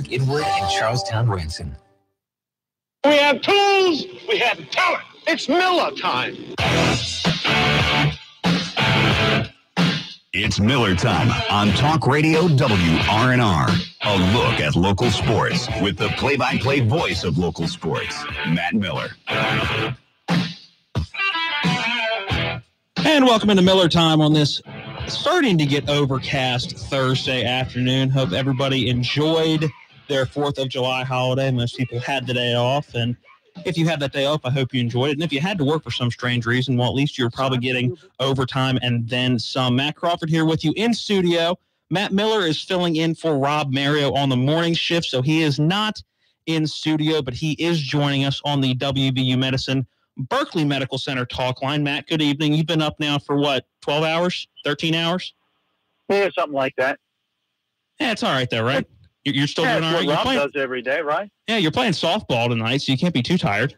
Inwood and Charlestown Ranson. We have tools, we have talent. It's Miller time. It's Miller time on Talk Radio WRNR. A look at local sports with the play-by-play voice of local sports, Matt Miller. And welcome into Miller time on this starting to get overcast Thursday afternoon. Hope everybody enjoyed their 4th of July holiday. Most people had the day off, and if you had that day off, I hope you enjoyed it. And if you had to work for some strange reason, well, at least you're probably getting overtime and then some. Matt Crawford here with you in studio. Matt Miller is filling in for Rob Mario on the morning shift, so he is not in studio, but he is joining us on the WVU Medicine Berkeley Medical Center talk line. Matt, good evening. You've been up now for what, 12 hours, 13 hours? Yeah, something like that. Yeah, it's all right though, right? You're still doing all right? Rob does every day, right? Yeah, you're playing softball tonight, so you can't be too tired.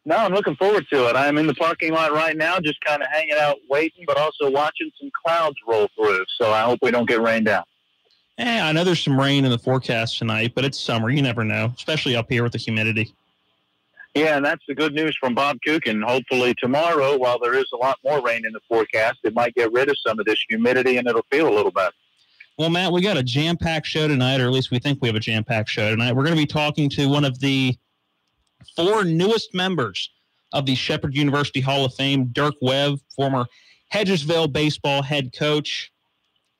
No, I'm looking forward to it. I'm in the parking lot right now, just kind of hanging out, waiting, but also watching some clouds roll through. So I hope we don't get rained out. Yeah, I know there's some rain in the forecast tonight, but it's summer. You never know, especially up here with the humidity. Yeah, and that's the good news from Bob Kukin. Hopefully tomorrow, while there is a lot more rain in the forecast, it might get rid of some of this humidity and it'll feel a little better. Well, Matt, we got a jam-packed show tonight, or at least we think we have a jam-packed show tonight. We're going to be talking to one of the 4 newest members of the Shepherd University Hall of Fame, Dirk Webb, former Hedgesville baseball head coach,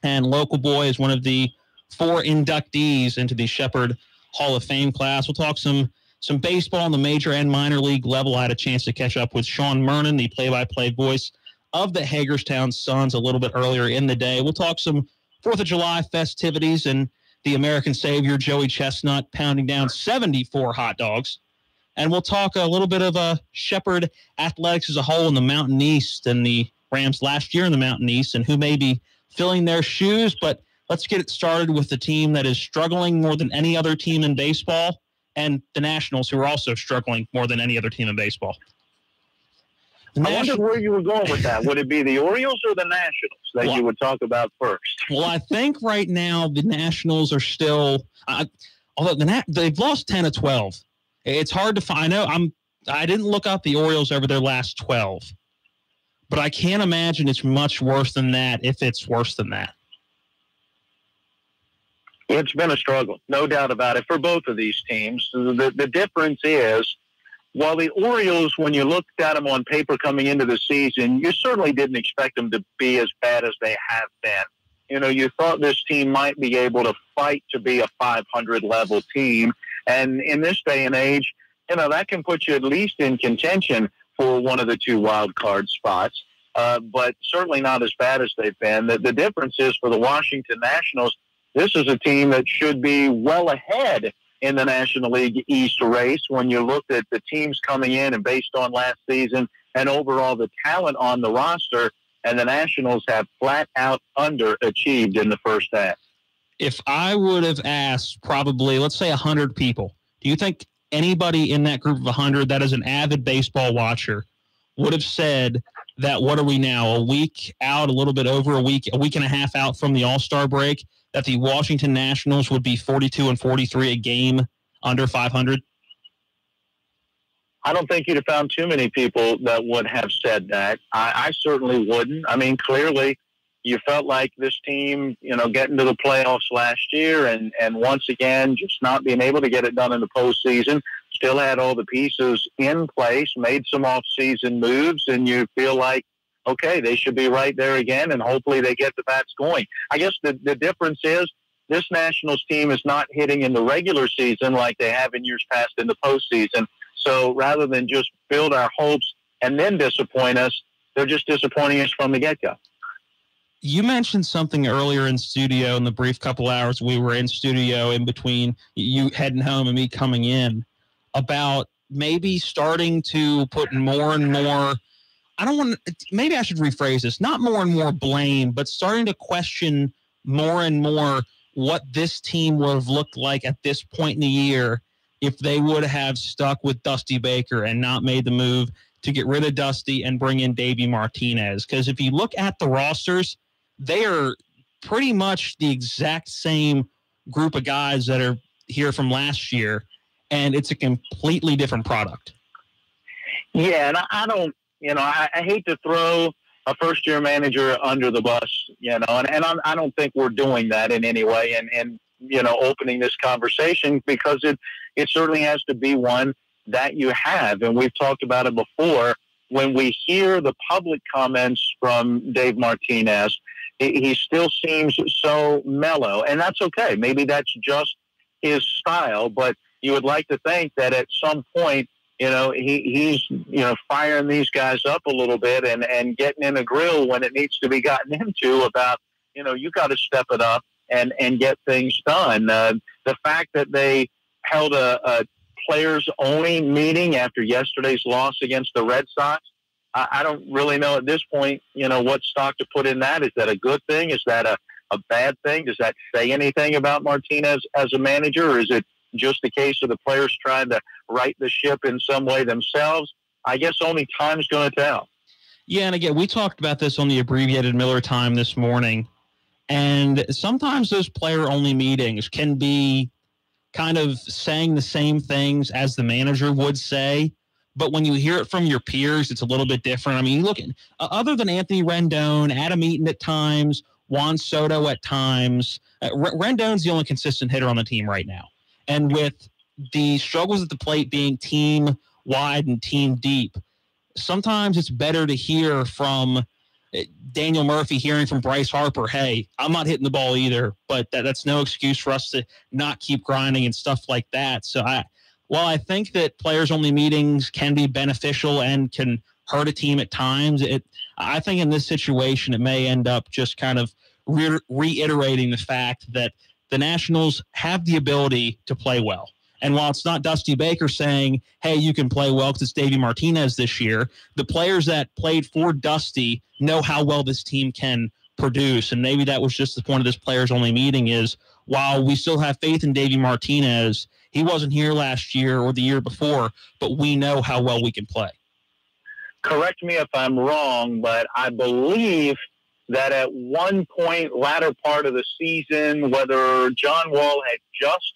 and local boy is one of the 4 inductees into the Shepherd Hall of Fame class. We'll talk some baseball on the major and minor league level. I had a chance to catch up with Sean Mernon, the play-by-play voice of the Hagerstown Suns, a little bit earlier in the day. We'll talk some 4th of July festivities and the American savior, Joey Chestnut, pounding down 74 hot dogs. And we'll talk a little bit of Shepherd athletics as a whole in the Mountain East and the Rams last year in the Mountain East and who may be filling their shoes. But let's get it started with the team that is struggling more than any other team in baseball, and the Nationals, who are also struggling more than any other team in baseball. I wondered where you were going with that. Would it be the Orioles or the Nationals that you would talk about first? Well, I think right now the Nationals are still although they've lost 10 of 12. It's hard to find. I didn't look up the Orioles over their last 12, but I can't imagine it's much worse than that if it's worse than that. It's been a struggle, no doubt about it, for both of these teams. The difference is, while the Orioles, when you looked at them on paper coming into the season, you certainly didn't expect them to be as bad as they have been. You know, you thought this team might be able to fight to be a 500 level team. And in this day and age, you know, that can put you at least in contention for one of the 2 wild card spots, but certainly not as bad as they've been. The difference is for the Washington Nationals, this is a team that should be well ahead in the National League East race when you look at the teams coming in and based on last season and overall the talent on the roster, and the Nationals have flat out underachieved in the first half. If I would have asked probably, let's say 100 people, do you think anybody in that group of 100 that is an avid baseball watcher would have said that, what are we now, a week out, a little bit over a week and a half out from the All-Star break, that the Washington Nationals would be 42 and 43 a game under 500? I don't think you'd have found too many people that would have said that. I certainly wouldn't. I mean, clearly you felt like this team, you know, getting to the playoffs last year and once again just not being able to get it done in the postseason, still had all the pieces in place, made some off-season moves, and you feel like, okay, they should be right there again, and hopefully they get the bats going. I guess the difference is this Nationals team is not hitting in the regular season like they have in years past in the postseason. So rather than just build our hopes and then disappoint us, they're just disappointing us from the get-go. You mentioned something earlier in studio in the brief couple hours we were in studio in between you heading home and me coming in about maybe starting to put more and more, maybe I should rephrase this, not more and more blame, but starting to question more and more what this team would have looked like at this point in the year if they would have stuck with Dusty Baker and not made the move to get rid of Dusty and bring in Davey Martinez. Because if you look at the rosters, they are pretty much the exact same group of guys that are here from last year, and it's a completely different product. Yeah, and I don't, I hate to throw a first-year manager under the bus, and I don't think we're doing that in any way, and opening this conversation, because it certainly has to be one that you have, and we've talked about it before. When we hear the public comments from Dave Martinez, he still seems so mellow, and that's okay. Maybe that's just his style, but you would like to think that at some point, he's firing these guys up a little bit and getting in a grill when it needs to be gotten into about, you got to step it up and get things done. The fact that they held a players-only meeting after yesterday's loss against the Red Sox, I don't really know at this point, what stock to put in that. Is that a good thing? Is that a bad thing? Does that say anything about Martinez as a manager, or is it just a case of the players trying to right the ship in some way themselves? I guess only time's going to tell. Yeah, and again, we talked about this on the abbreviated Miller Time this morning, and sometimes those player-only meetings can be kind of saying the same things as the manager would say, but when you hear it from your peers, it's a little bit different. I mean, look, other than Anthony Rendon, Adam Eaton at times, Juan Soto at times, Rendon's the only consistent hitter on the team right now. And with the struggles at the plate being team-wide and team-deep, sometimes it's better to hear from Daniel Murphy hearing from Bryce Harper, hey, I'm not hitting the ball either, but that's no excuse for us to not keep grinding and stuff like that. So while I think that players-only meetings can be beneficial and can hurt a team at times, I think in this situation it may end up just kind of reiterating the fact that the Nationals have the ability to play well. And while it's not Dusty Baker saying, hey, you can play well because it's Davey Martinez this year, the players that played for Dusty know how well this team can produce. And maybe that was just the point of this players-only meeting is, while we still have faith in Davey Martinez, he wasn't here last year or the year before, but we know how well we can play. Correct me if I'm wrong, but I believe that at one point, latter part of the season, whether John Wall had just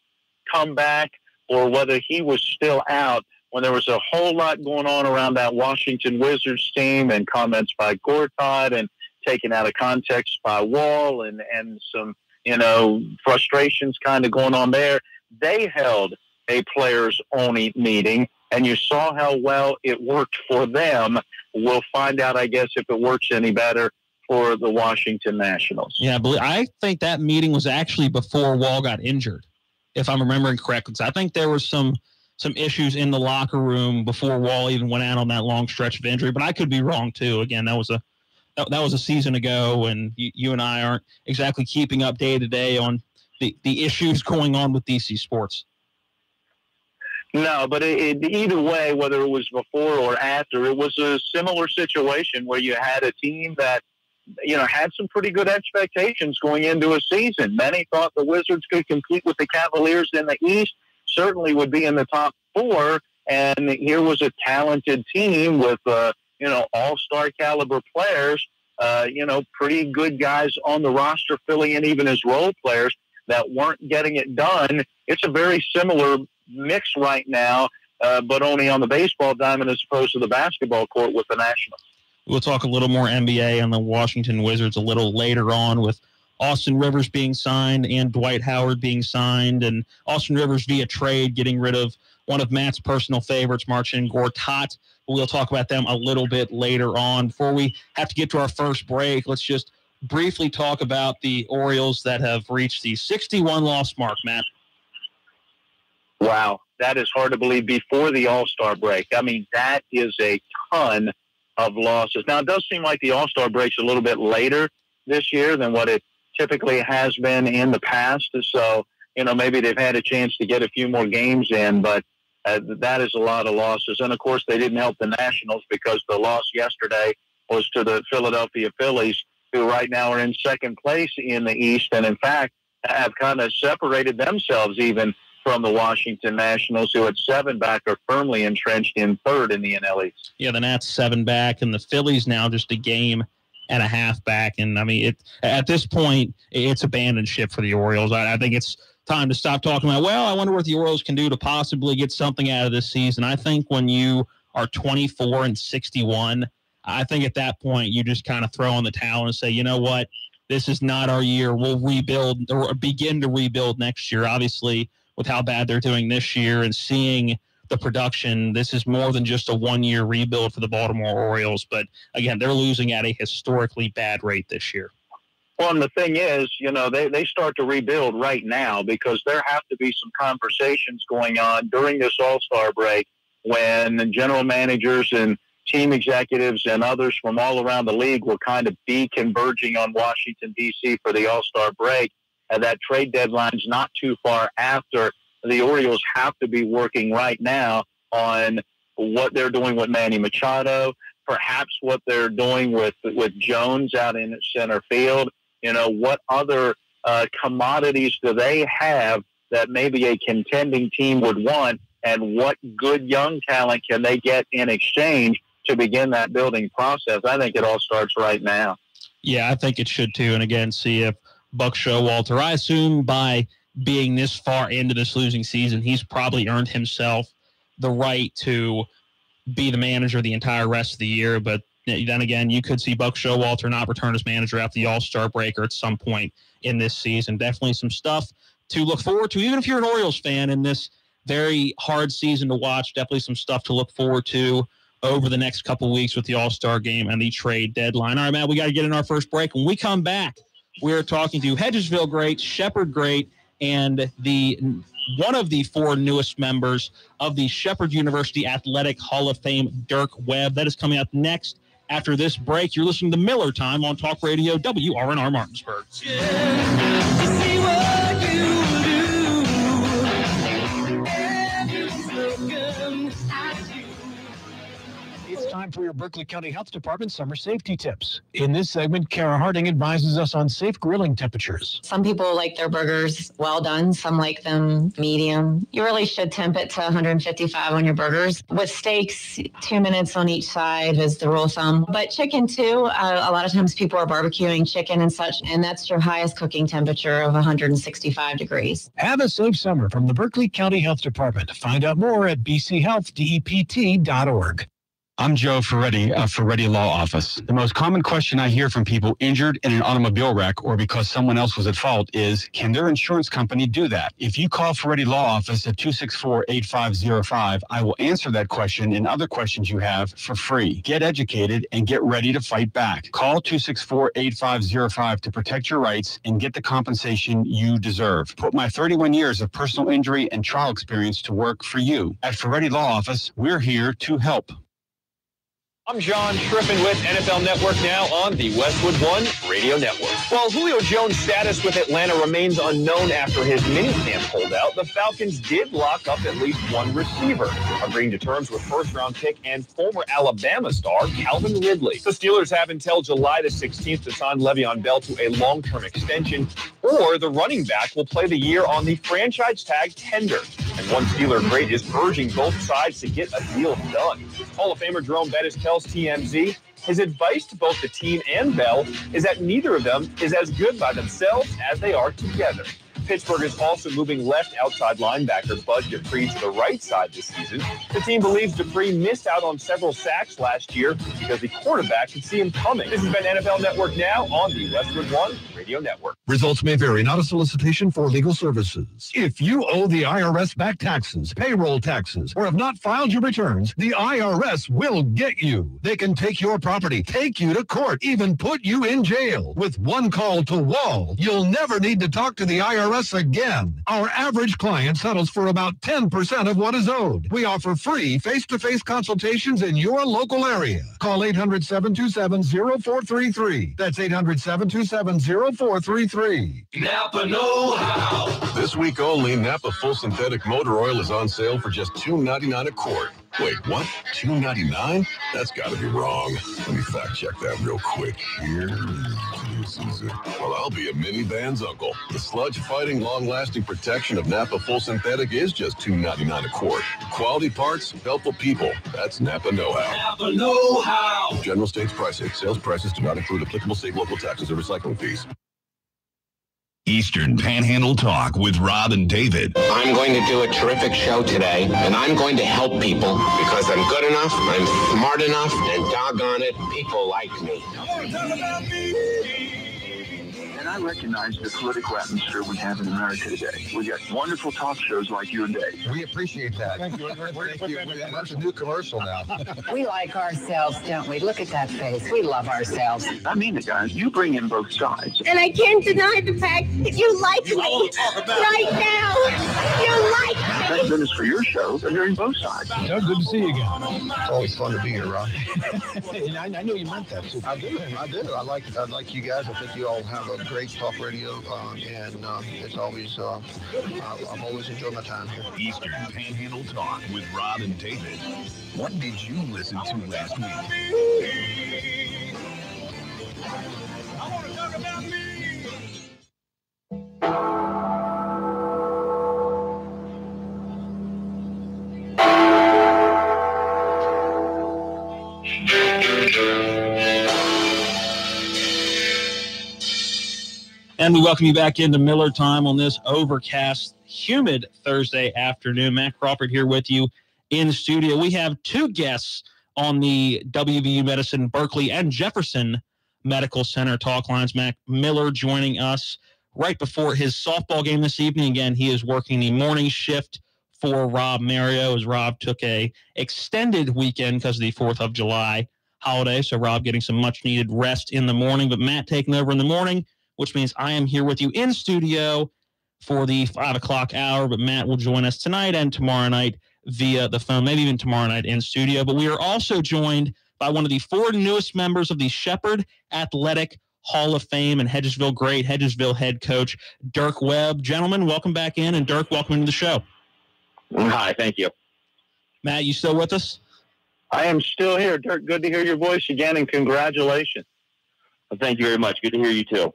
come back or whether he was still out, when there was a whole lot going on around that Washington Wizards team and comments by Gortat and taken out of context by Wall and some, frustrations kind of going on there, they held a players-only meeting, and you saw how well it worked for them. We'll find out, I guess, if it works any better for the Washington Nationals. Yeah, I think that meeting was actually before Wall got injured, if I'm remembering correctly. So I think there was some issues in the locker room before Wall even went out on that long stretch of injury, but I could be wrong too. Again, that was a season ago, and you and I aren't exactly keeping up day to day on the issues going on with DC sports. No, but either way, whether it was before or after, it was a similar situation where you had a team that, had some pretty good expectations going into a season. Many thought the Wizards could compete with the Cavaliers in the East, certainly would be in the top four, and here was a talented team with, all-star caliber players, pretty good guys on the roster filling in even as role players that weren't getting it done. It's a very similar mix right now, but only on the baseball diamond as opposed to the basketball court with the Nationals. We'll talk a little more NBA on the Washington Wizards a little later on, with Austin Rivers being signed and Dwight Howard being signed, and Austin Rivers via trade getting rid of one of Matt's personal favorites, Marcin Gortat. We'll talk about them a little bit later on. Before we have to get to our first break, let's just briefly talk about the Orioles that have reached the 61-loss mark, Matt. Wow, that is hard to believe before the All-Star break. I mean, that is a ton of losses. Now, it does seem like the All-Star break's a little bit later this year than what it typically has been in the past. So, maybe they've had a chance to get a few more games in, but that is a lot of losses. And, of course, they didn't help the Nationals because the loss yesterday was to the Philadelphia Phillies, who right now are in second place in the East and, in fact, have kind of separated themselves even from the Washington Nationals, who at 7 back are firmly entrenched in third in the NL East. Yeah, the Nats 7 back, and the Phillies now just a game and a half back. And, I mean, at this point, it's abandoned ship for the Orioles. I think it's time to stop talking about, well, I wonder what the Orioles can do to possibly get something out of this season. I think when you are 24-61, I think at that point you just kind of throw in the towel and say, you know what, this is not our year. We'll rebuild or begin to rebuild next year. Obviously, with how bad they're doing this year and seeing the production, this is more than just a one-year rebuild for the Baltimore Orioles. But again, they're losing at a historically bad rate this year. Well, and the thing is, they start to rebuild right now because there have to be some conversations going on during this All-Star break when the general managers and team executives and others from all around the league will kind of be converging on Washington, D.C. for the All-Star break. And that trade deadline's not too far after. The Orioles have to be working right now on what they're doing with Manny Machado, perhaps what they're doing with Jones out in center field. What other commodities do they have that maybe a contending team would want, and what good young talent can they get in exchange to begin that building process? I think it all starts right now. Yeah, I think it should too. And again, see if Buck Showalter, I assume by being this far into this losing season, he's probably earned himself the right to be the manager the entire rest of the year. But then again, you could see Buck Showalter not return as manager after the All-Star break or at some point in this season. Definitely some stuff to look forward to, even if you're an Orioles fan in this very hard season to watch. Definitely some stuff to look forward to over the next couple of weeks with the All-Star game and the trade deadline. All right, Matt, we got to get in our first break. When we come back, we're talking to Hedgesville great, Shepherd great, and one of the four newest members of the Shepherd University Athletic Hall of Fame, Dirk Webb. That is coming up next after this break. You're listening to Miller Time on Talk Radio WRNR Martinsburg. It's time for your Berkeley County Health Department summer safety tips. In this segment, Kara Harding advises us on safe grilling temperatures. Some people like their burgers well done. Some like them medium. You really should temp it to 155 on your burgers. With steaks, 2 minutes on each side is the rule of thumb. But chicken too, a lot of times people are barbecuing chicken and such, and that's your highest cooking temperature of 165 degrees. Have a safe summer from the Berkeley County Health Department. Find out more at bchealthdept.org. I'm Joe Ferretti of Ferretti Law Office. The most common question I hear from people injured in an automobile wreck or because someone else was at fault is, can their insurance company do that? If you call Ferretti Law Office at 264-8505, I will answer that question and other questions you have for free. Get educated and get ready to fight back. Call 264-8505 to protect your rights and get the compensation you deserve. Put my 31 years of personal injury and trial experience to work for you. At Ferretti Law Office, we're here to help. I'm John Triffin with NFL Network Now on the Westwood One Radio Network. While Julio Jones' status with Atlanta remains unknown after his minicamp holdout, the Falcons did lock up at least one receiver, agreeing to terms with first-round pick and former Alabama star Calvin Ridley. The Steelers have until July the 16th to sign Le'Veon Bell to a long-term extension, or the running back will play the year on the franchise tag tender. And one Steeler great is urging both sides to get a deal done. Hall of Famer Jerome Bettis tells TMZ his advice to both the team and Bell is that neither of them is as good by themselves as they are together. Pittsburgh is also moving left outside linebacker Bud Dupree to the right side this season. The team believes Dupree missed out on several sacks last year because the quarterback could see him coming. This has been NFL Network Now on the Westwood One Radio Network. Results may vary, not a solicitation for legal services. If you owe the IRS back taxes, payroll taxes, or have not filed your returns, the IRS will get you. They can take your property, take you to court, even put you in jail. With one call to Wall, you'll never need to talk to the IRS again. Our average client settles for about 10% of what is owed. We offer free face-to-face consultations in your local area. Call 800-727-0433. That's 800-727-0433. Napa know-how. This week only, Napa Full Synthetic Motor Oil is on sale for just $2.99 a quart. Wait, what? $2.99? That's got to be wrong. Let me fact check that real quick here. Well, I'll be a minivan's uncle. The sludge-fighting, long-lasting protection of Napa Full Synthetic is just $2.99 a quart. Quality parts, helpful people. That's Napa know-how. Napa know-how. General States pricing. Sales prices do not include applicable state, local taxes, or recycling fees. Eastern Panhandle Talk with Rob and David. I'm going to do a terrific show today, and I'm going to help people because I'm good enough, I'm smart enough, and doggone it, people like me. And I recognize the political atmosphere we have in America today. We got wonderful talk shows like you and Dave. We appreciate that. Thank you. That's a new commercial now. We like ourselves, don't we? Look at that face. We love ourselves. I mean it, guys. You bring in both sides. And I can't deny the fact that you like me right now. You like me. Thank goodness for your show. They're hearing both sides. Doug, good to see you again. It's always fun to be here, Rob. I know you meant that too. I do. I like you guys. I think you all have a great talk radio, and it's always I've always enjoyed my time here. Eastern Panhandle Talk with Rob and David. What did you listen to last week? I want to talk about me. And we welcome you back into Miller Time on this overcast, humid Thursday afternoon. Matt Crawford here with you in studio. We have two guests on the WVU Medicine, Berkeley, and Jefferson Medical Center talk lines. Matt Miller joining us right before his softball game this evening. Again, he is working the morning shift for Rob Mario as Rob took a extended weekend because of the 4th of July holiday. So Rob getting some much needed rest in the morning, but Matt taking over in the morning, which means I am here with you in studio for the 5 o'clock hour, but Matt will join us tonight and tomorrow night via the phone, maybe even tomorrow night in studio. But we are also joined by one of the 4 newest members of the Shepherd Athletic Hall of Fame and Hedgesville great, Hedgesville head coach, Dirk Webb. Gentlemen, welcome back in, and Dirk, welcome into the show. Hi, thank you. Matt, you still with us? I am still here. Dirk, good to hear your voice again, and congratulations. Well, thank you very much. Good to hear you, too.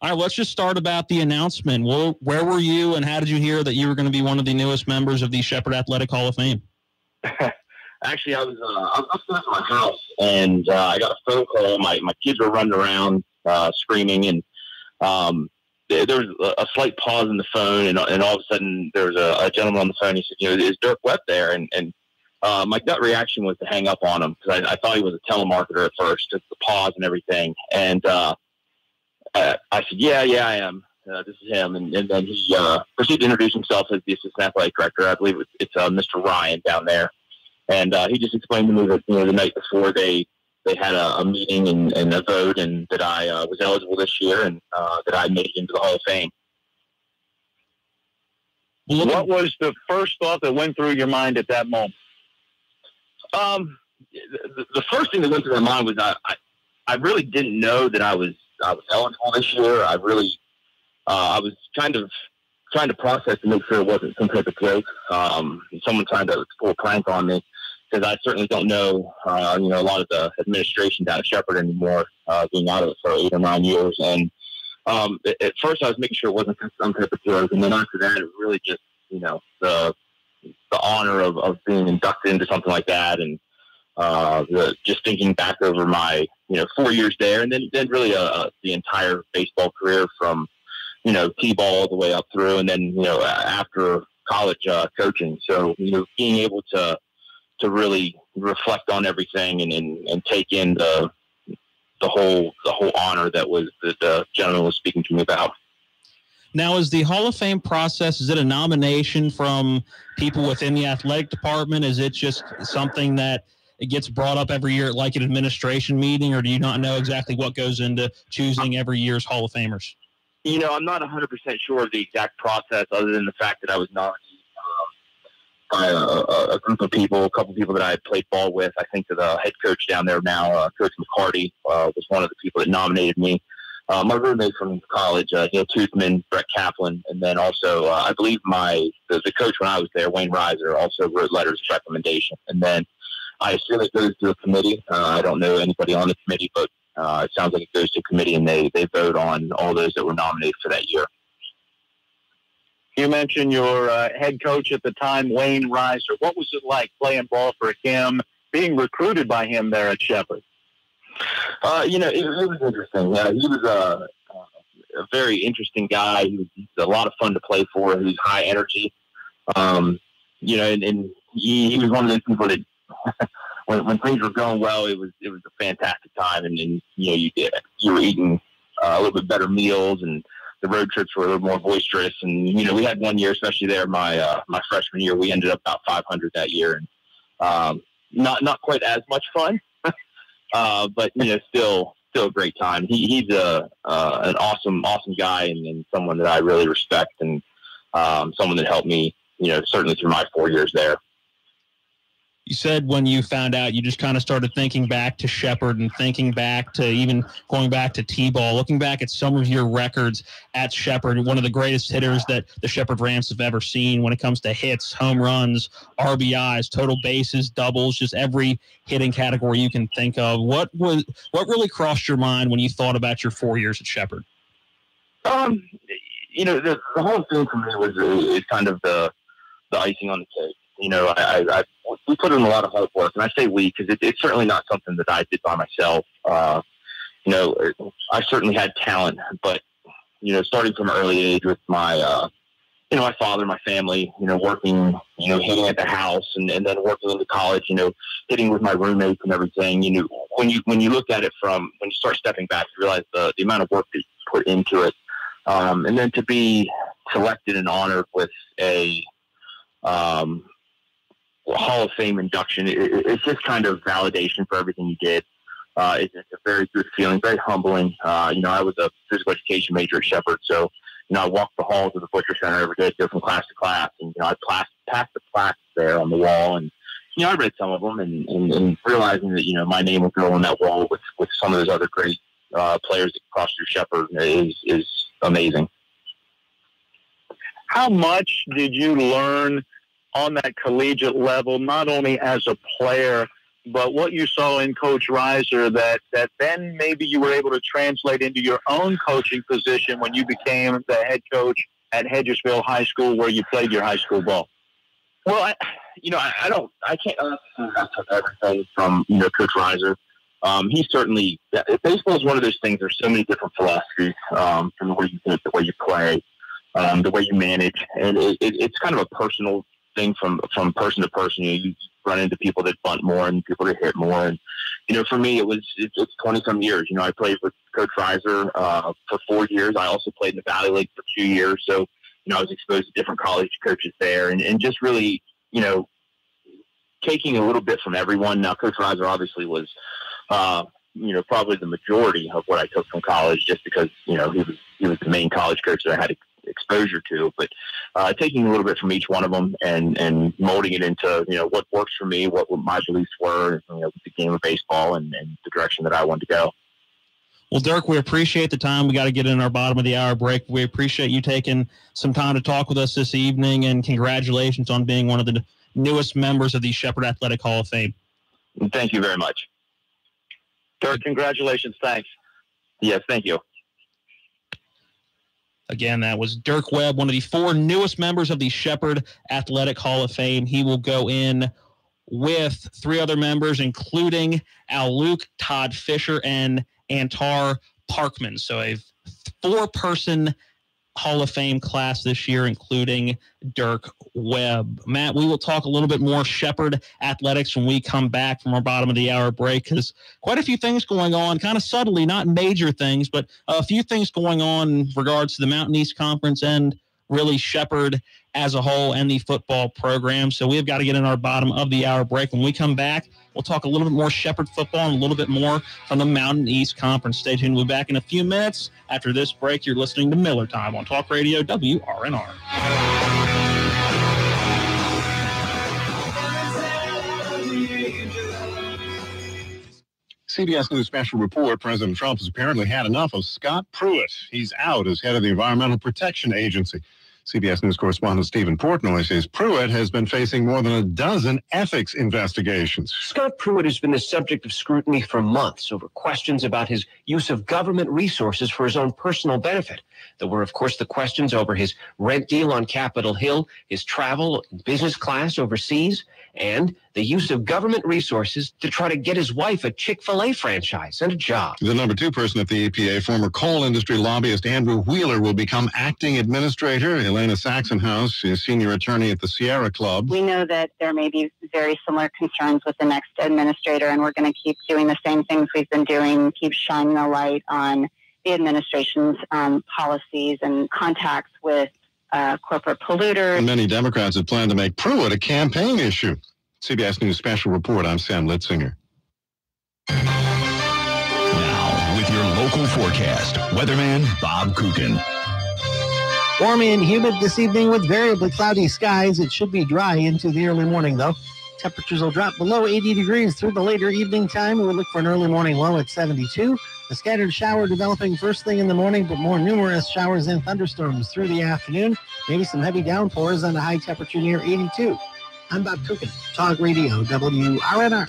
All right, let's just start about the announcement. Well, where were you, and how did you hear that you were going to be one of the newest members of the Shepherd Athletic Hall of Fame? Actually, I was upstairs at my house, and I got a phone call. My kids were running around screaming, and there was a slight pause in the phone, and all of a sudden there was a gentleman on the phone. He said, is Dirk Webb there? And my gut reaction was to hang up on him because I thought he was a telemarketer at first, just the pause and everything. And I said, yeah, I am. This is him. And then he proceeded to introduce himself as the assistant athletic director. I believe it's Mr. Ryan down there. And he just explained to me that the night before they had a meeting and a vote, and that I was eligible this year, and that I made it into the Hall of Fame. What was the first thought that went through your mind at that moment? The first thing that went through my mind was I really didn't know that I was eligible this year. I was kind of trying to process to make sure it wasn't some type of joke. Someone trying to pull a prank on me, because I certainly don't know, a lot of the administration down at Shepherd anymore, being out of it for 8 or 9 years. And at first I was making sure it wasn't some type of joke. And then after that, it really just, the honor of being inducted into something like that. And just thinking back over my, 4 years there, and then really the entire baseball career from, T-ball all the way up through, and then, after college coaching. So, being able to really reflect on everything and take in the whole honor that the gentleman was speaking to me about. Now, is the Hall of Fame process, is it a nomination from people within the athletic department? Is it just something that it gets brought up every year at like an administration meeting, or do you not know exactly what goes into choosing every year's Hall of Famers? I'm not 100% sure of the exact process, other than the fact that I was nominated by a group of people, a couple of people that I had played ball with. I think that the head coach down there now, Coach McCarty, was one of the people that nominated me. My roommate from college, Neil Toothman, Brett Kaplan, and then also I believe the coach when I was there, Wayne Reiser, also wrote letters of recommendation. And then I assume it goes to a committee. I don't know anybody on the committee, but it sounds like it goes to a committee, and they vote on all those that were nominated for that year. You mentioned your head coach at the time, Wayne Reiser. What was it like playing ball for him, being recruited by him there at Shepherd? It was interesting. He was a very interesting guy. He's a lot of fun to play for. He's high energy. And he was one of those people that when things were going well, it was a fantastic time. And you were eating a little bit better meals, and the road trips were a little more boisterous. And, we had one year, especially there, my freshman year, we ended up about 500 that year. And not quite as much fun, but, still a great time. He's an awesome guy and someone that I really respect, and someone that helped me, certainly through my 4 years there. You said when you found out, you just kind of started thinking back to Shepherd and thinking back to even going back to T-ball, looking back at some of your records at Shepherd, one of the greatest hitters that the Shepherd Rams have ever seen when it comes to hits, home runs, RBIs, total bases, doubles, just every hitting category you can think of. What really crossed your mind when you thought about your 4 years at Shepherd? The whole thing for me is kind of the icing on the cake. We put in a lot of hard work, and I say we because it's certainly not something that I did by myself. I certainly had talent, but starting from an early age with my my father, my family, working, hitting at the house, and then working into college, hitting with my roommates and everything. When you look at it when you start stepping back, you realize the amount of work that you put into it, and then to be selected and honored with a Hall of Fame induction. It's just kind of validation for everything you did. It's a very good feeling, very humbling. I was a physical education major at Shepherd, so I walked the halls of the Butcher Center every day, go from class to class, and I passed the plaques there on the wall, and I read some of them, and realizing that my name would go on that wall with some of those other great players that crossed through Shepherd is amazing. How much did you learn on that collegiate level, not only as a player, but what you saw in Coach Reiser that then maybe you were able to translate into your own coaching position when you became the head coach at Hedgesville High School, where you played your high school ball? Well, I can't took everything from, Coach Reiser. He certainly, baseball is one of those things. There's so many different philosophies, from the way you think, the way you play, the way you manage. And it's kind of a personal thing from person to person. You run into people that bunt more and people that hit more. And, for me, it's 20-some years. I played with Coach Reiser for 4 years. I also played in the Valley League for 2 years. So, I was exposed to different college coaches there and just really, taking a little bit from everyone. Now, Coach Reiser obviously was, probably the majority of what I took from college, just because, he was the main college coach that I had exposure to, but taking a little bit from each one of them and molding it into, what works for me, what my beliefs were, with the game of baseball and the direction that I wanted to go. Well, Dirk, we appreciate the time. We got to get in our bottom of the hour break. We appreciate you taking some time to talk with us this evening, and congratulations on being one of the newest members of the Shepherd Athletic Hall of Fame. Thank you very much. Dirk, congratulations. Thanks. Yes, thank you. Again, that was Dirk Webb, one of the 4 newest members of the Shepherd Athletic Hall of Fame. He will go in with 3 other members, including Al Luke, Todd Fisher, and Antar Parkman. So a 4-person Hall of Fame class this year, including Dirk Webb. Matt, we will talk a little bit more Shepherd athletics when we come back from our bottom of the hour break, because quite a few things going on, kind of subtly, not major things, but a few things going on in regards to the Mountain East Conference and really Shepherd as a whole and the football program. So we've got to get in our bottom of the hour break. When we come back, we'll talk a little bit more Shepherd football and a little bit more from the Mountain East Conference. Stay tuned. We'll be back in a few minutes. After this break, you're listening to Miller Time on Talk Radio WRNR. CBS News special report, President Trump has apparently had enough of Scott Pruett. He's out as head of the Environmental Protection Agency. CBS News correspondent Stephen Portnoy says Pruett has been facing more than a dozen ethics investigations. Scott Pruett has been the subject of scrutiny for months over questions about his use of government resources for his own personal benefit. There were, of course, the questions over his rent deal on Capitol Hill, his travel in business class overseas, and the use of government resources to try to get his wife a Chick-fil-A franchise and a job. The number 2 person at the EPA, former coal industry lobbyist Andrew Wheeler, will become acting administrator. Elena Saxonhouse is senior attorney at the Sierra Club. We know that there may be very similar concerns with the next administrator, and we're going to keep doing the same things we've been doing, keep shining a light on the administration's policies and contacts with corporate polluters. And many Democrats have planned to make Pruett a campaign issue. CBS News Special Report, I'm Sam Litzinger. Now, with your local forecast, weatherman Bob Coogan. Warm and humid this evening with variably cloudy skies. It should be dry into the early morning, though. Temperatures will drop below 80 degrees through the later evening time. We'll look for an early morning low at 72. A scattered shower developing first thing in the morning, but more numerous showers and thunderstorms through the afternoon. Maybe some heavy downpours on a high temperature near 82. I'm Bob Coogan, Talk Radio, WRNR.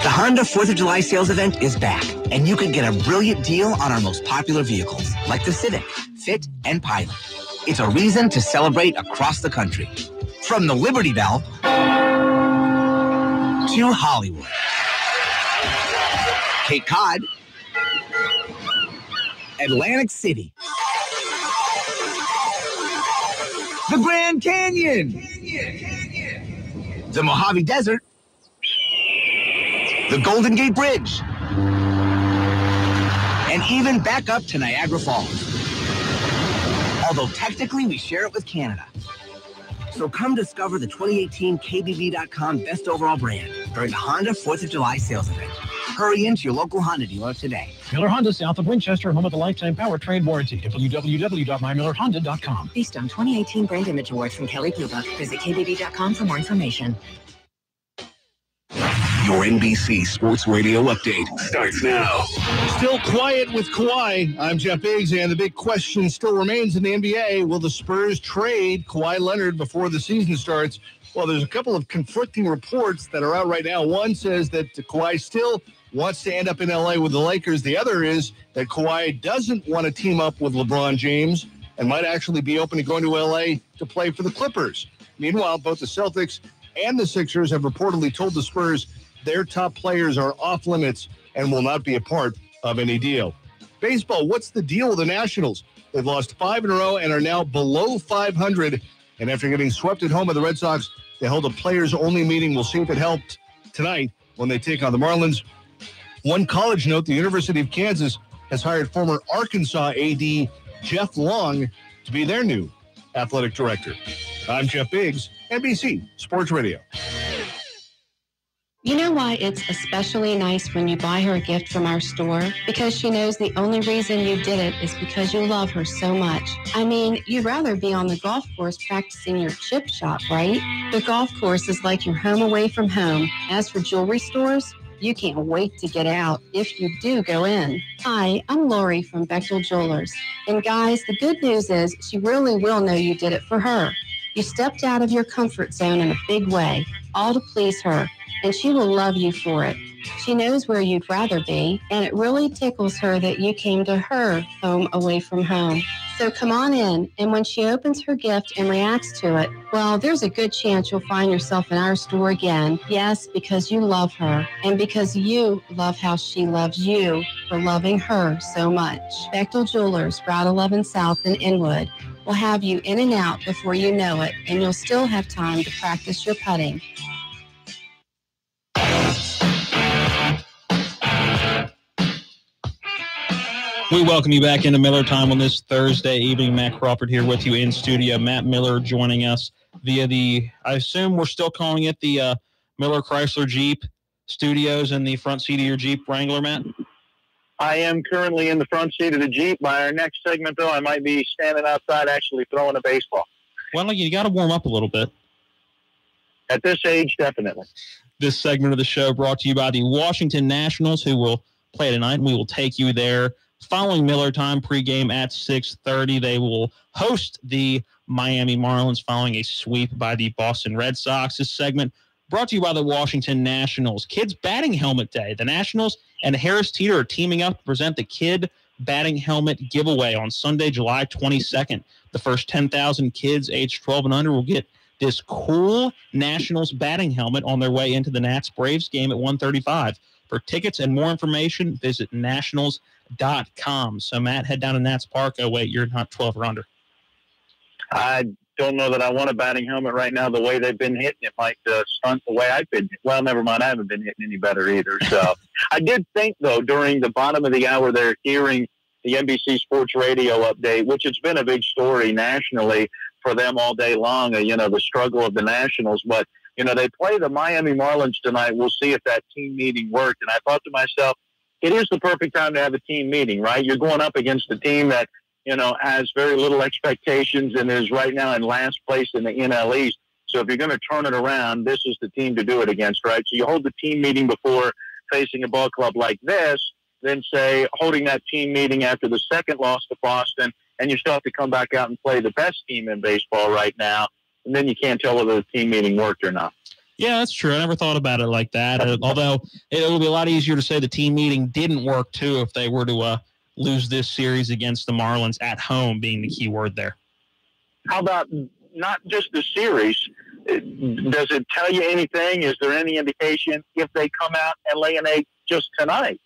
The Honda 4th of July sales event is back, and you can get a brilliant deal on our most popular vehicles, like the Civic, Fit, and Pilot. It's a reason to celebrate across the country. From the Liberty Bell to Hollywood, Cape Cod, Atlantic City, the Grand Canyon, the Mojave Desert, the Golden Gate Bridge, and even back up to Niagara Falls. Although technically we share it with Canada. So come discover the 2018 KBB.com Best Overall Brand during the Honda 4th of July sales event. Hurry into your local Honda dealer today. Miller Honda, south of Winchester, home of the lifetime powertrain warranty. www.mymillerhonda.com. Based on 2018 Brand Image Award from Kelly Blue Book. Visit KBB.com for more information. Your NBC Sports Radio update starts now. Still quiet with Kawhi. I'm Jeff Biggs, and the big question still remains in the NBA. Will the Spurs trade Kawhi Leonard before the season starts? Well, there's a couple of conflicting reports that are out right now. One says that Kawhi still wants to end up in L.A. with the Lakers. The other is that Kawhi doesn't want to team up with LeBron James and might actually be open to going to L.A. to play for the Clippers. Meanwhile, both the Celtics and the Sixers have reportedly told the Spurs their top players are off limits and will not be a part of any deal. Baseball, what's the deal with the Nationals? They've lost 5 in a row and are now below 500. And after getting swept at home by the Red Sox, they hold a players-only meeting. We'll see if it helped tonight when they take on the Marlins. One college note, the University of Kansas has hired former Arkansas AD Jeff Long to be their new athletic director. I'm Jeff Biggs, NBC Sports Radio. You know why it's especially nice when you buy her a gift from our store? Because she knows the only reason you did it is because you love her so much. I mean, you'd rather be on the golf course practicing your chip shot, right? The golf course is like your home away from home. As for jewelry stores, you can't wait to get out if you do go in. Hi, I'm Lori from Bechtel Jewelers. And guys, the good news is she really will know you did it for her. You stepped out of your comfort zone in a big way, all to please her. And she will love you for it. She knows where you'd rather be, and it really tickles her that you came to her home away from home. So come on in, and when she opens her gift and reacts to it, well, there's a good chance you'll find yourself in our store again. Yes, because you love her, and because you love how she loves you for loving her so much. Bechtel Jewelers, Route 11 South in Inwood, will have you in and out before you know it, and you'll still have time to practice your putting. We welcome you back into Miller Time on this Thursday evening. Matt Crawford here with you in studio. Matt Miller joining us via I assume we're still calling it the Miller Chrysler Jeep Studios in the front seat of your Jeep Wrangler, Matt? I am currently in the front seat of the Jeep. By our next segment, though, I might be standing outside actually throwing a baseball. Well, you got to warm up a little bit. At this age, definitely. This segment of the show brought to you by the Washington Nationals, who will play tonight, and we will take you there. Following Miller Time pregame at 6:30, they will host the Miami Marlins following a sweep by the Boston Red Sox. This segment brought to you by the Washington Nationals. Kids Batting Helmet Day. The Nationals and Harris Teeter are teaming up to present the Kid Batting Helmet Giveaway on Sunday, July 22nd. The first 10,000 kids aged 12 and under will get this cool Nationals batting helmet on their way into the Nats-Braves game at 1:35. For tickets and more information, visit nationals.com. So, Matt, head down to Nats Park. Oh, wait, you're not 12 or under. I don't know that I want a batting helmet right now. The way they've been hitting it might stunt the way I've been. Well, never mind. I haven't been hitting any better either. So I did think, though, during the bottom of the hour there, hearing the NBC Sports Radio update, which has been a big story nationally for them all day long, the struggle of the Nationals. But, they play the Miami Marlins tonight. We'll see if that team meeting worked. And I thought to myself, it is the perfect time to have a team meeting, right? You're going up against a team that, has very little expectations and is right now in last place in the NL East. So if you're going to turn it around, this is the team to do it against, right? So you hold the team meeting before facing a ball club like this, then say holding that team meeting after the second loss to Boston, and you still have to come back out and play the best team in baseball right now, and then you can't tell whether the team meeting worked or not. Yeah, that's true. I never thought about it like that, although it will be a lot easier to say the team meeting didn't work, too, if they were to lose this series against the Marlins at home being the key word there. How about not just the series? Does it tell you anything? Is there any indication if they come out and lay an egg just tonight?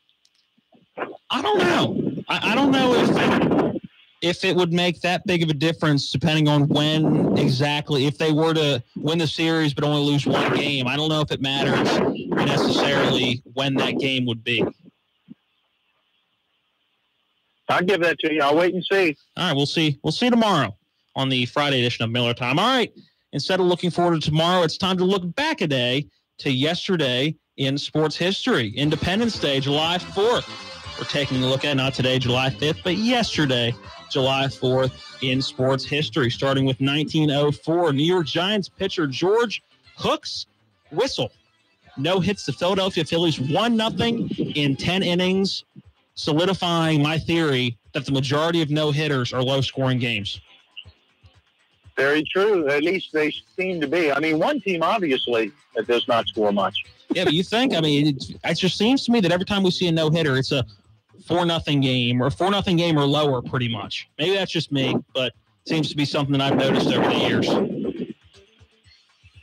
I don't know. I don't know if it would make that big of a difference depending on when exactly. If they were to win the series but only lose one game, I don't know if it matters necessarily when that game would be. I'll give that to you. I'll wait and see. All right, we'll see. We'll see tomorrow on the Friday edition of Miller Time. All right, instead of looking forward to tomorrow, it's time to look back a day to yesterday in sports history. Independence Day, July 4th. We're taking a look at not today, July 5th, but yesterday, July 4th in sports history. Starting with 1904, New York Giants pitcher George Hook's whistle. No hits. The Philadelphia Phillies 1-0 in 10 innings. Solidifying my theory that the majority of no-hitters are low-scoring games. Very true. At least they seem to be. I mean, one team, obviously, that does not score much. Yeah, but you think, it just seems to me that every time we see a no-hitter, it's a 4-0 game or 4-0 game or lower pretty much. Maybe that's just me, but it seems to be something that I've noticed over the years.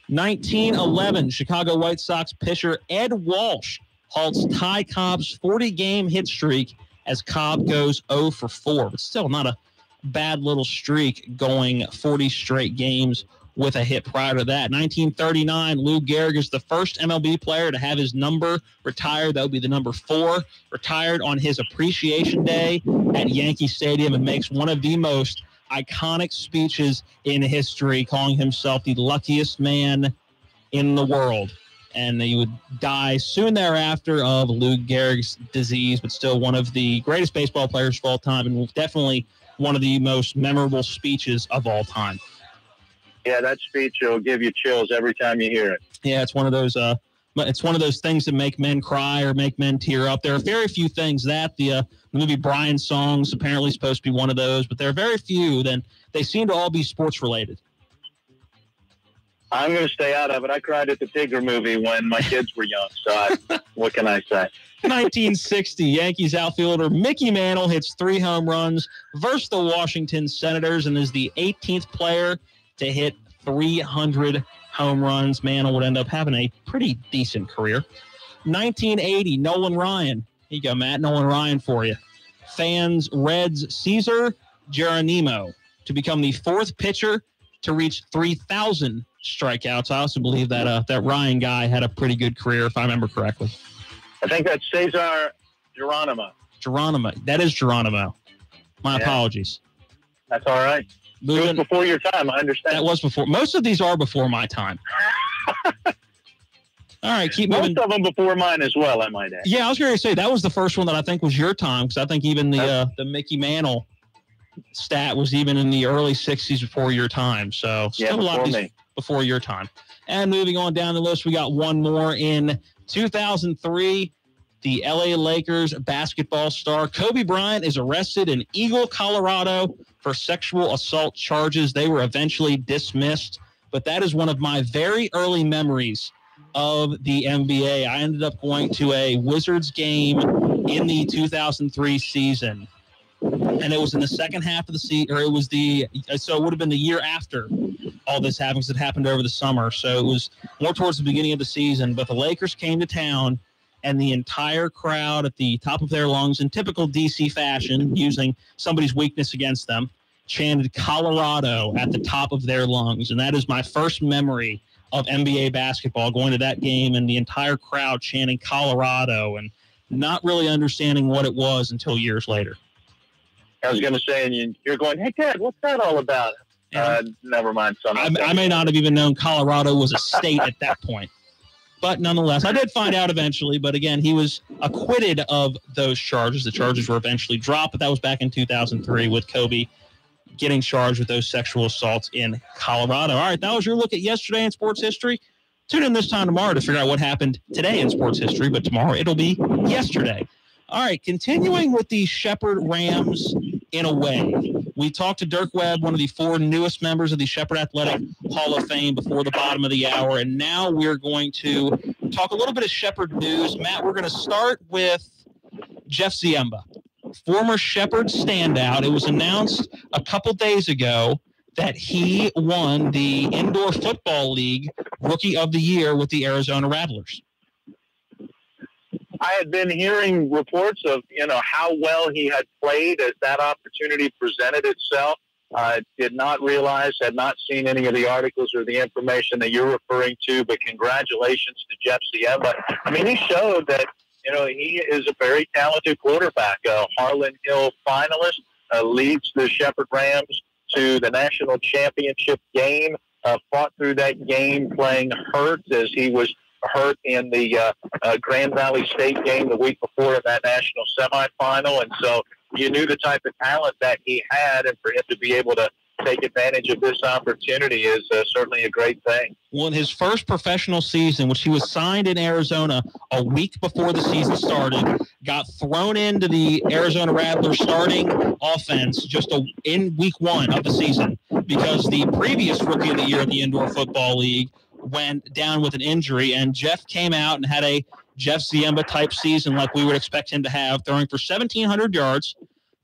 1911, Chicago White Sox pitcher Ed Walsh halts Ty Cobb's 40-game hit streak as Cobb goes 0 for 4. But still not a bad little streak going 40 straight games with a hit prior to that. 1939, Lou Gehrig is the first MLB player to have his number retired. That would be the number 4, retired on his appreciation day at Yankee Stadium, and makes one of the most iconic speeches in history, calling himself the luckiest man in the world. And he would die soon thereafter of Lou Gehrig's disease, but still one of the greatest baseball players of all time, and definitely one of the most memorable speeches of all time. Yeah, that speech will give you chills every time you hear it. Yeah, it's one of those. It's one of those things that make men cry or make men tear up. There are very few things that the movie Brian Songs apparently supposed to be one of those, but there are very few. Then they seem to all be sports related. I'm going to stay out of it. I cried at the Tigger movie when my kids were young, so what can I say? 1960, Yankees outfielder Mickey Mantle hits 3 home runs versus the Washington Senators and is the 18th player to hit 300 home runs. Mantle would end up having a pretty decent career. 1980, Nolan Ryan. Here you go, Matt. Nolan Ryan for you. Fans Reds Cesar Geronimo to become the 4th pitcher to reach 3,000 strikeouts. I also believe that that Ryan guy had a pretty good career, if I remember correctly. I think that's Cesar Geronimo. Geronimo. That is Geronimo. My apologies. That's all right. It was before your time, I understand. That was before. Most of these are before my time. All right, keep moving. Most of them before mine as well, I might add. Yeah, I was going to say that was the first one that I think was your time, because I think even the Mickey Mantle stat was even in the early 60s before your time. So still a lot of these before your time. And moving on down the list, we got one more in 2003. The LA Lakers basketball star Kobe Bryant is arrested in Eagle, Colorado for sexual assault charges. They were eventually dismissed, but that is one of my very early memories of the NBA. I ended up going to a Wizards game in the 2003 season. And it was in the second half of the season, or it was so it would have been the year after all this happened, because it happened over the summer. So it was more towards the beginning of the season. But the Lakers came to town, and the entire crowd at the top of their lungs, in typical DC fashion, using somebody's weakness against them, chanted Colorado at the top of their lungs. And that is my first memory of NBA basketball, going to that game and the entire crowd chanting Colorado and not really understanding what it was until years later. I was going to say, and you're going, hey, Dad, what's that all about? Never mind. I may not have even known Colorado was a state at that point. But nonetheless, I did find out eventually. But again, he was acquitted of those charges. The charges were eventually dropped, but that was back in 2003 with Kobe getting charged with those sexual assaults in Colorado. All right, that was your look at yesterday in sports history. Tune in this time tomorrow to figure out what happened today in sports history, but tomorrow it'll be yesterday. All right, continuing with the Shepherd Rams in a way. We talked to Dirk Webb, one of the 4 newest members of the Shepherd Athletic Hall of Fame, before the bottom of the hour, and now we're going to talk a little bit of Shepherd news. Matt, we're going to start with Jeff Ziemba, former Shepherd standout. It was announced a couple days ago that he won the Indoor Football League Rookie of the Year with the Arizona Rattlers. I had been hearing reports of, how well he had played as that opportunity presented itself. I did not realize, had not seen any of the articles or the information that you're referring to, but congratulations to Jeff Ziemba. I mean, he showed that, he is a very talented quarterback. Harlan Hill finalist, leads the Shepherd Rams to the national championship game, fought through that game playing hurt as he was hurt in the Grand Valley State game the week before in that national semifinal. And so you knew the type of talent that he had, and for him to be able to take advantage of this opportunity is certainly a great thing. Well, in his first professional season, which he was signed in Arizona a week before the season started, got thrown into the Arizona Rattlers starting offense just in week 1 of the season, because the previous Rookie of the Year in the Indoor Football League went down with an injury, and Jeff came out and had a Jeff Ziemba type season like we would expect him to have, throwing for 1,700 yards,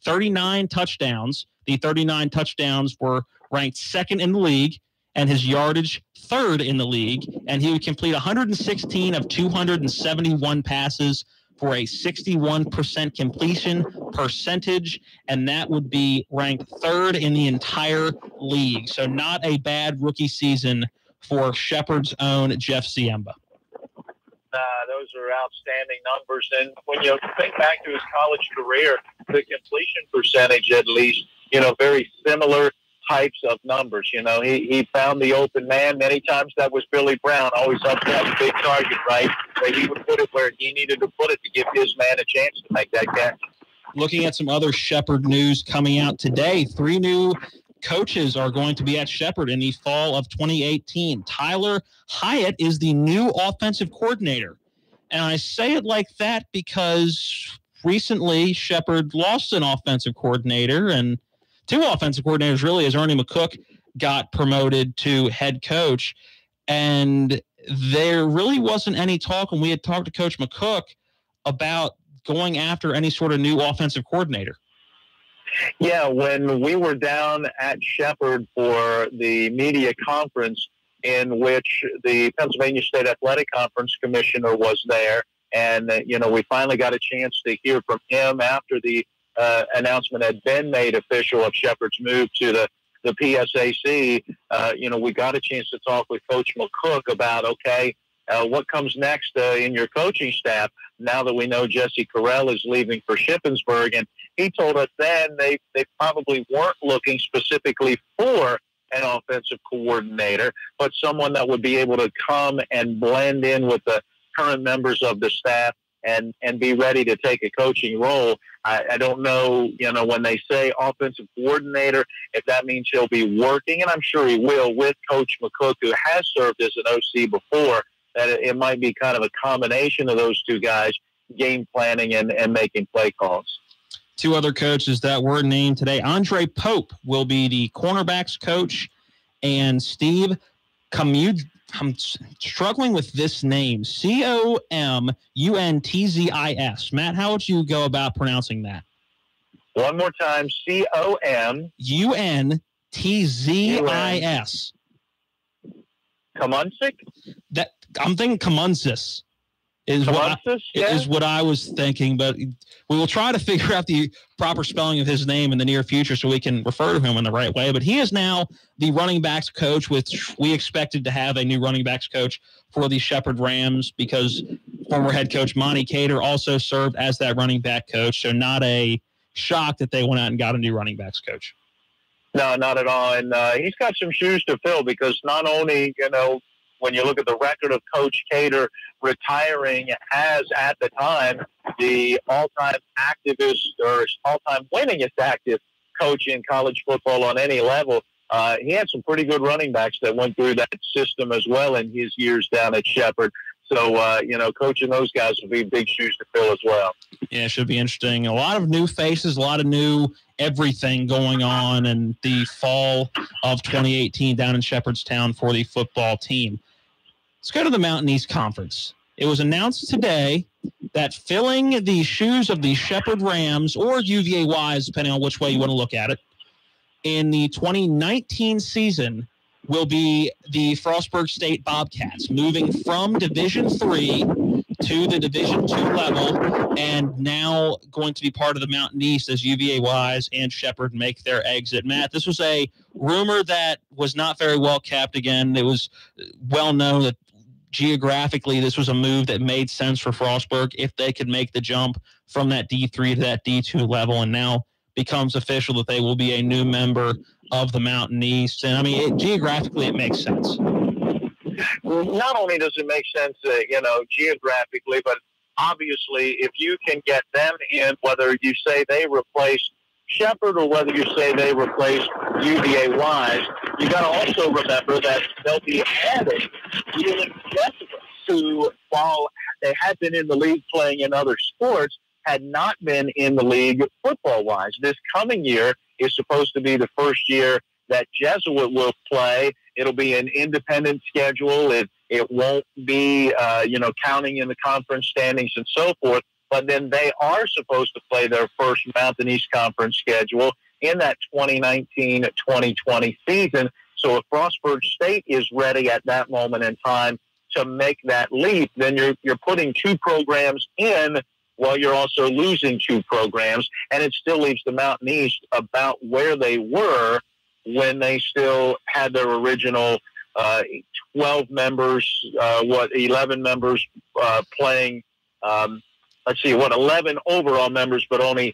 39 touchdowns. The 39 touchdowns were ranked 2nd in the league, and his yardage 3rd in the league. And he would complete 116 of 271 passes for a 61% completion percentage, and that would be ranked 3rd in the entire league. So not a bad rookie season for Shepherd's own Jeff Ziemba. Those are outstanding numbers. And when you think back to his college career, the completion percentage, at least, very similar types of numbers. He found the open man. Many times that was Billy Brown, always up that big target, right? But he would put it where he needed to put it to give his man a chance to make that catch. Looking at some other Shepherd news coming out today, 3 new coaches are going to be at Shepherd in the fall of 2018. Tyler Hyatt is the new offensive coordinator. And I say it like that because recently Shepherd lost an offensive coordinator, and 2 offensive coordinators really, as Ernie McCook got promoted to head coach. And there really wasn't any talk when we had talked to Coach McCook about going after any sort of new offensive coordinator. Yeah, when we were down at Shepherd for the media conference in which the Pennsylvania State Athletic Conference commissioner was there, and, we finally got a chance to hear from him after the announcement had been made official of Shepherd's move to the PSAC. We got a chance to talk with Coach McCook about, what comes next in your coaching staff now that we know Jesse Carell is leaving for Shippensburg. And he told us then they probably weren't looking specifically for an offensive coordinator, but someone that would be able to come and blend in with the current members of the staff and be ready to take a coaching role. I don't know, when they say offensive coordinator, if that means he'll be working, and I'm sure he will, with Coach McCook, who has served as an OC before, that it might be kind of a combination of those 2 guys, game planning and making play calls. 2 other coaches that were named today. Andre Pope will be the cornerbacks coach, and Steve I'm struggling with this name, Comuntzis. Matt, how would you go about pronouncing that? One more time, Cumtuntzis. Kamunsic? That I'm thinking Kamunsis is what I was thinking, but we will try to figure out the proper spelling of his name in the near future so we can refer to him in the right way. But he is now the running backs coach, which we expected to have a new running backs coach for the Shepherd Rams because former head coach Monty Cater also served as that running back coach. So not a shock that they went out and got a new running backs coach. No, not at all. And he's got some shoes to fill because not only, when you look at the record of Coach Cater retiring as, at the time, the all-time activist or all-time winningest active coach in college football on any level, he had some pretty good running backs that went through that system as well in his years down at Shepherd. So, coaching those guys will be big shoes to fill as well. Yeah, it should be interesting. A lot of new faces, a lot of new everything going on in the fall of 2018 down in Shepherdstown for the football team. Let's go to the Mountain East Conference. It was announced today that filling the shoes of the Shepherd Rams or UVA-Wise, depending on which way you want to look at it, in the 2019 season will be the Frostburg State Bobcats, moving from Division III to the Division II level, and now going to be part of the Mountain East as UVA-Wise and Shepherd make their exit. Matt, this was a rumor that was not very well kept. Again, it was well known that geographically this was a move that made sense for Frostburg if they could make the jump from that D3 to that D2 level, and now becomes official that they will be a new member of the Mountain East. And, I mean, geographically, it makes sense. Not only does it make sense, geographically, but obviously if you can get them in, whether you say they replace Shepherd or whether you say they replace UVA-Wise, you got to also remember that they'll be adding Wheeling Jesuits, who, while they had been in the league playing in other sports, had not been in the league football-wise. This coming year is supposed to be the first year that Jesuit will play. It'll be an independent schedule. It won't be, counting in the conference standings and so forth. But then they are supposed to play their first Mountain East Conference schedule in that 2019-2020 season. So if Frostburg State is ready at that moment in time to make that leap, then you're putting two programs in while you're also losing two programs, and it still leaves the Mountain East about where they were when they still had their original 12 members, 11 members playing, 11 overall members, but only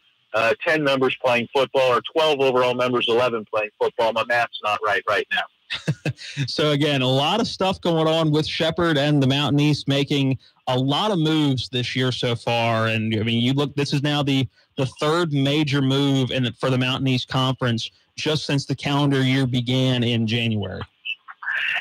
10 members playing football, or 12 overall members, 11 playing football. My math's not right now. So, again, a lot of stuff going on with Shepherd and the Mountain East making a lot of moves this year so far. And, I mean, you look, this is now the third major move for the Mountain East Conference just since the calendar year began in January.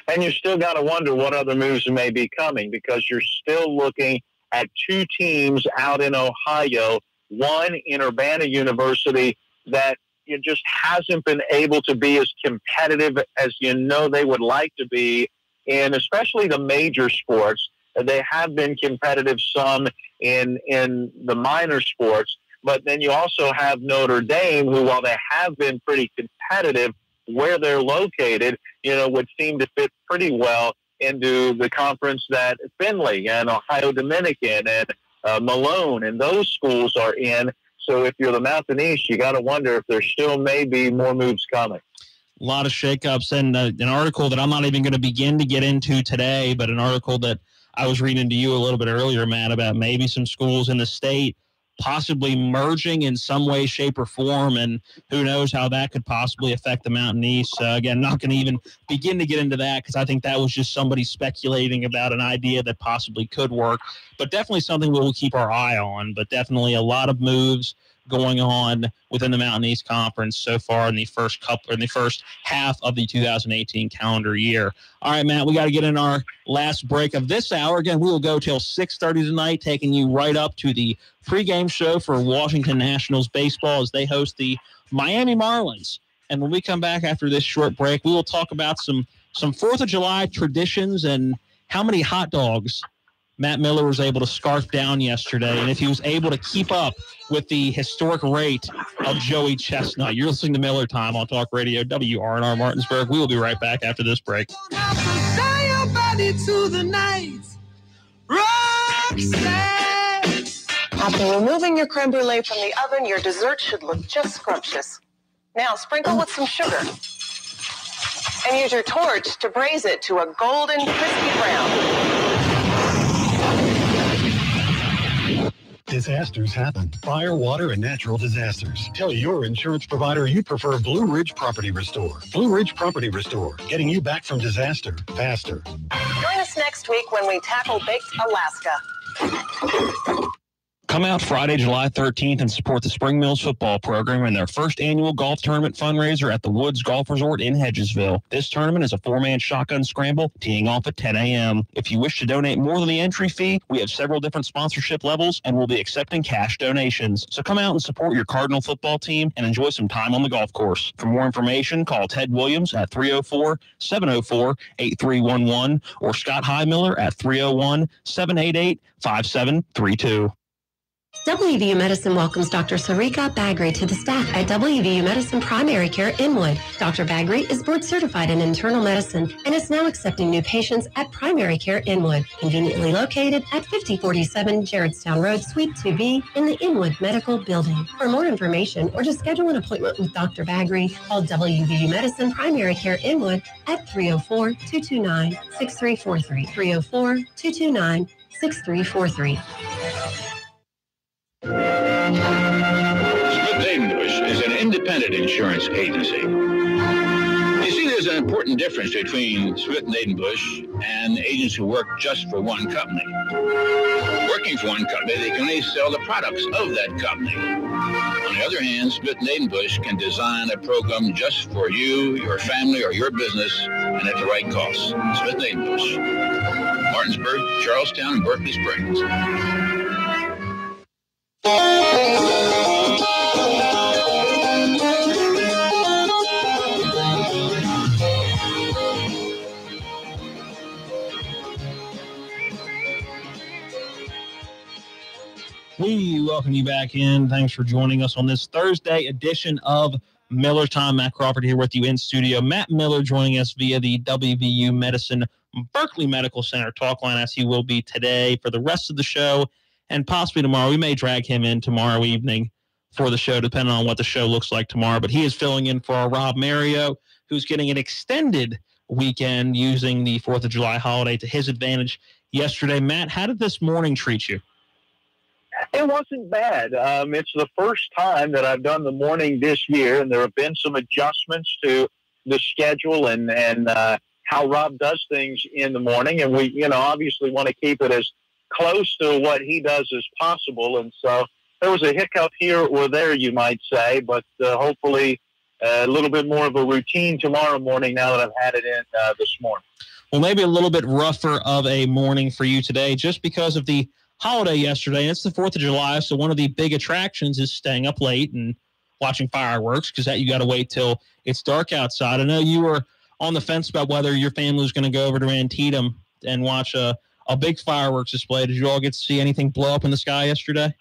And you still got to wonder what other moves may be coming, because you're still looking at two teams out in Ohio, one in Urbana University that just hasn't been able to be as competitive as they would like to be in, especially the major sports. They have been competitive some in the minor sports, but then you also have Notre Dame, who, while they have been pretty competitive where they're located, would seem to fit pretty well into the conference that Findlay and Ohio Dominican and Malone and those schools are in. So if you're the Mountain East, you got to wonder if there still may be more moves coming. A lot of shakeups, and an article that I'm not even going to begin to get into today, but an article that I was reading to you a little bit earlier, Matt, about maybe some schools in the state possibly merging in some way, shape, or form, and who knows how that could possibly affect the Mountain East. Again, not going to even begin to get into that because I think that was just somebody speculating about an idea that possibly could work, but definitely something we'll keep our eye on. But definitely a lot of moves going on within the Mountain East Conference so far in the first half of the 2018 calendar year. All right, Matt, we got to get in our last break of this hour. Again, we will go till 6:30 tonight, taking you right up to the pregame show for Washington Nationals baseball as they host the Miami Marlins. And when we come back after this short break, we will talk about some 4th of July traditions and how many hot dogs Matt Miller was able to scarf down yesterday, and if he was able to keep up with the historic rate of Joey Chestnut. You're listening to Miller Time on Talk Radio WRNR Martinsburg. We will be right back after this break. After removing your creme brulee from the oven, your dessert should look just scrumptious. Now sprinkle with some sugar and use your torch to braise it to a golden, crispy brown. Disasters happen. Fire, water, and natural disasters. Tell your insurance provider you prefer Blue Ridge Property Restore. Blue Ridge Property Restore, getting you back from disaster faster. Join us next week when we tackle Baked Alaska. Come out Friday, July 13th and support the Spring Mills football program in their first annual golf tournament fundraiser at the Woods Golf Resort in Hedgesville. This tournament is a 4-man shotgun scramble teeing off at 10 a.m. If you wish to donate more than the entry fee, we have several different sponsorship levels and we'll be accepting cash donations. So come out and support your Cardinal football team and enjoy some time on the golf course. For more information, call Ted Williams at 304-704-8311 or Scott Highmiller at 301-788-5732. WVU Medicine welcomes Dr. Sarika Bagri to the staff at WVU Medicine Primary Care Inwood. Dr. Bagri is board certified in internal medicine and is now accepting new patients at Primary Care Inwood, conveniently located at 5047 Jaredstown Road, Suite 2B in the Inwood Medical Building. For more information or to schedule an appointment with Dr. Bagri, call WVU Medicine Primary Care Inwood at 304-229-6343. 304-229-6343. Smith-Nadenbush is an independent insurance agency. You see, there's an important difference between Smith-Nadenbush and agents who work just for one company. Working for one company, they can only sell the products of that company. On the other hand, Smith-Nadenbush can design a program just for you, your family, or your business, and at the right cost. Smith-Nadenbush. Martinsburg, Charlestown, and Berkeley Springs. We welcome you back in. Thanks for joining us on this Thursday edition of Miller Time. Matt Crawford here with you in studio. Matt Miller joining us via the WVU Medicine Berkeley Medical Center talk line, as he will be today for the rest of the show and possibly tomorrow. We may drag him in tomorrow evening for the show, depending on what the show looks like tomorrow. But he is filling in for our Rob Mario, who's getting an extended weekend using the 4th of July holiday to his advantage yesterday. Matt, how did this morning treat you? It wasn't bad. It's the first time that I've done the morning this year, and there have been some adjustments to the schedule and how Rob does things in the morning. And we, obviously want to keep it as close to what he does as possible. And so there was a hiccup here or there, you might say, but hopefully a little bit more of a routine tomorrow morning now that I've had it in this morning. Well, maybe a little bit rougher of a morning for you today just because of the holiday yesterday. It's the 4th of July, so one of the big attractions is staying up late and watching fireworks because that you got to wait till it's dark outside. I know you were on the fence about whether your family was going to go over to Antietam and watch a big fireworks display. Did you all get to see anything blow up in the sky yesterday?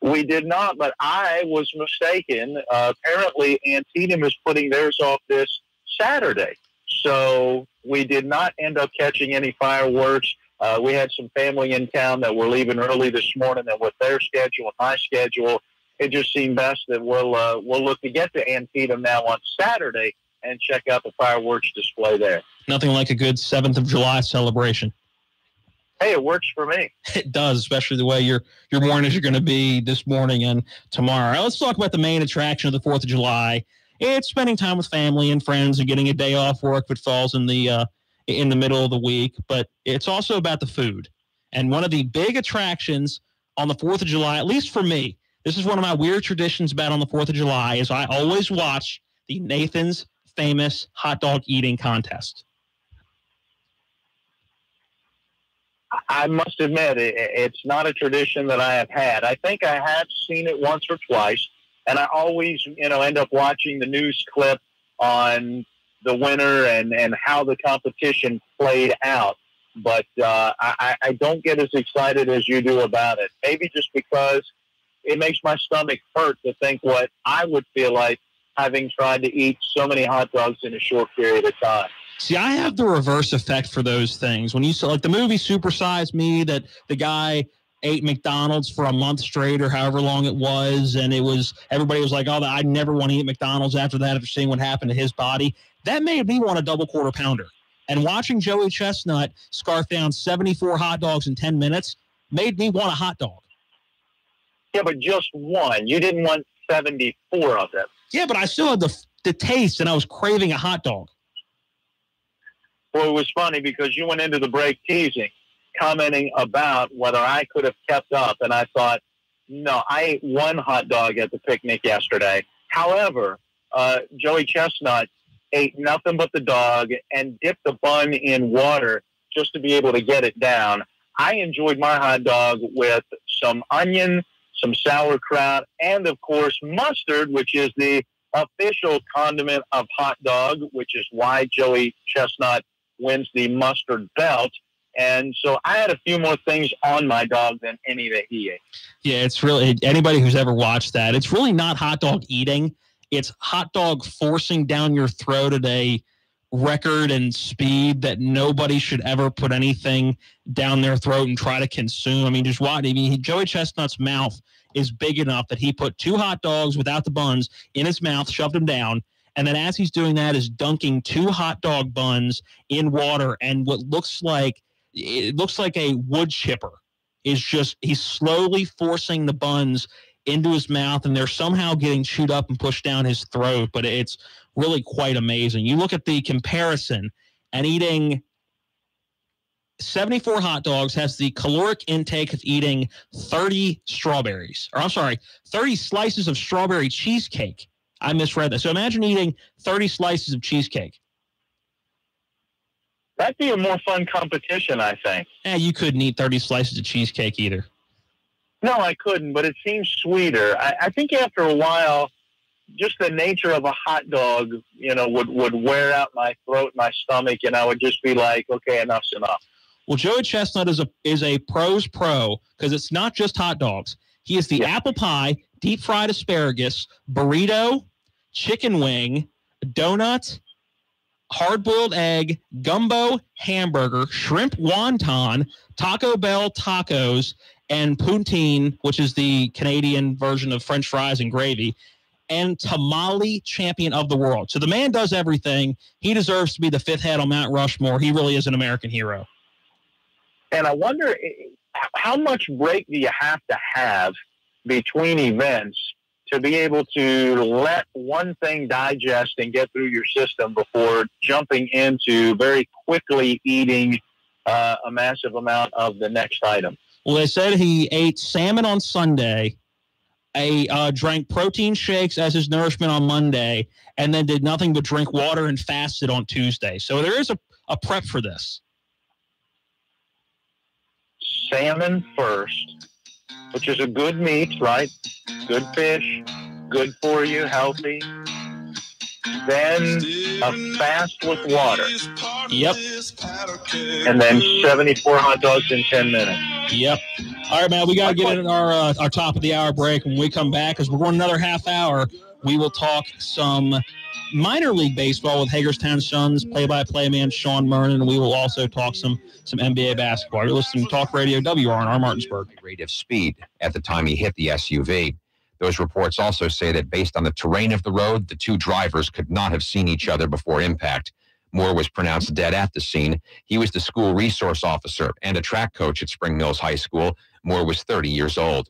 We did not, but I was mistaken. Apparently, Antietam is putting theirs off this Saturday. So we did not end up catching any fireworks. We had some family in town that were leaving early this morning, and with their schedule and my schedule, it just seemed best that we'll look to get to Antietam now on Saturday and check out the fireworks display there. Nothing like a good 7th of July celebration. Hey, it works for me. It does, especially the way your mornings are going to be this morning and tomorrow. Right, let's talk about the main attraction of the 4th of July. It's spending time with family and friends and getting a day off work if it falls in the middle of the week. But it's also about the food. And one of the big attractions on the 4th of July, at least for me, this is one of my weird traditions about on the 4th of July, is I always watch the Nathan's Famous Hot Dog Eating Contest. I must admit, it's not a tradition that I have had. I think I have seen it once or twice, and I always, end up watching the news clip on the winner and how the competition played out. but I don't get as excited as you do about it. Maybe just because it makes my stomach hurt to think what I would feel like having tried to eat so many hot dogs in a short period of time. See, I have the reverse effect for those things. When you saw, like, the movie Super Size Me, that the guy ate McDonald's for a month straight or however long it was, and everybody was like, oh, I never want to eat McDonald's after that, after seeing what happened to his body. That made me want a double quarter pounder. And watching Joey Chestnut scarf down 74 hot dogs in 10 minutes made me want a hot dog. Yeah, but just one. You didn't want 74 of them. Yeah, but I still had the taste, and I was craving a hot dog. Well, it was funny because you went into the break teasing, commenting about whether I could have kept up, and I thought, no, I ate one hot dog at the picnic yesterday. However, Joey Chestnut ate nothing but the dog and dipped the bun in water just to be able to get it down. I enjoyed my hot dog with some onion, some sauerkraut, and, of course, mustard, which is the official condiment of hot dog, which is why Joey Chestnut wins the mustard belt. And so I had a few more things on my dog than any that he ate. Yeah, it's really, anybody who's ever watched that, it's really not hot dog eating. It's hot dog forcing down your throat at a record and speed that nobody should ever put anything down their throat and try to consume. I mean, just watch. I mean, Joey Chestnut's mouth is big enough that he put 2 hot dogs without the buns in his mouth, shoved them down, and then as he's doing that is dunking 2 hot dog buns in water, and what looks like a wood chipper is just, he's slowly forcing the buns into his mouth, and they're somehow getting chewed up and pushed down his throat, but it's really quite amazing. You look at the comparison, and eating 74 hot dogs has the caloric intake of eating 30 slices of strawberry cheesecake. I misread that. So imagine eating 30 slices of cheesecake. That'd be a more fun competition, I think. You couldn't eat 30 slices of cheesecake either. No, I couldn't, but it seems sweeter. I think after a while, just the nature of a hot dog, would wear out my throat, my stomach, and I would just be like, okay, enough's enough. Well, Joey Chestnut is a pro's pro because it's not just hot dogs. He is the apple pie, deep fried asparagus, burrito, chicken wing, donut, hard-boiled egg, gumbo, hamburger, shrimp wonton, Taco Bell tacos, and poutine, which is the Canadian version of French fries and gravy, and tamale champion of the world. So the man does everything. He deserves to be the 5th head on Mount Rushmore. He really is an American hero. And I wonder, how much break do you have to have between events to be able to let one thing digest and get through your system before jumping into very quickly eating a massive amount of the next item? Well, they said he ate salmon on Sunday, drank protein shakes as his nourishment on Monday, and then did nothing but drink water and fasted on Tuesday. So there is a prep for this. Salmon first, which is a good meat, right? Good fish, good for you, healthy. Then a fast with water. Yep. And then 74 hot dogs in 10 minutes. Yep. All right, man, we got to get in our top of the hour break. When we come back, as we're going another half hour, we will talk some minor league baseball with Hagerstown Suns play-by-play man Sean Mernon, and we will also talk some NBA basketball. You're listening to Talk Radio WRNR Martinsburg. Rate of speed at the time he hit the SUV. Those reports also say that based on the terrain of the road, the 2 drivers could not have seen each other before impact. Moore was pronounced dead at the scene. He was the school resource officer and a track coach at Spring Mills High School. Moore was 30 years old.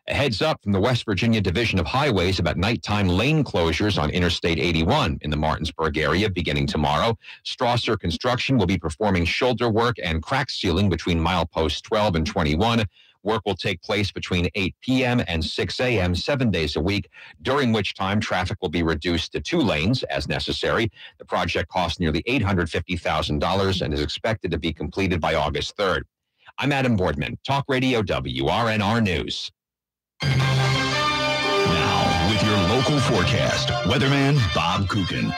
A heads up from the West Virginia Division of Highways about nighttime lane closures on Interstate 81 in the Martinsburg area beginning tomorrow. Strasser Construction will be performing shoulder work and crack sealing between mileposts 12 and 21. Work will take place between 8 p.m. and 6 a.m. 7 days a week, during which time traffic will be reduced to 2 lanes as necessary. The project costs nearly $850,000 and is expected to be completed by August 3rd. I'm Adam Boardman, Talk Radio WRNR News. Now, with your local forecast, weatherman Bob Kukin.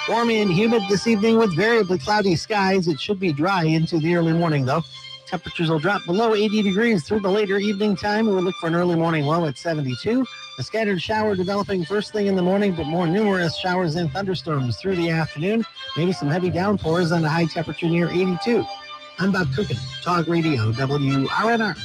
Warm and humid this evening with variably cloudy skies. It should be dry into the early morning, though. Temperatures will drop below 80 degrees through the later evening time. We'll look for an early morning low at 72. A scattered shower developing first thing in the morning, but more numerous showers and thunderstorms through the afternoon. Maybe some heavy downpours on a high temperature near 82. I'm Bob Cookin, Talk Radio WRNR.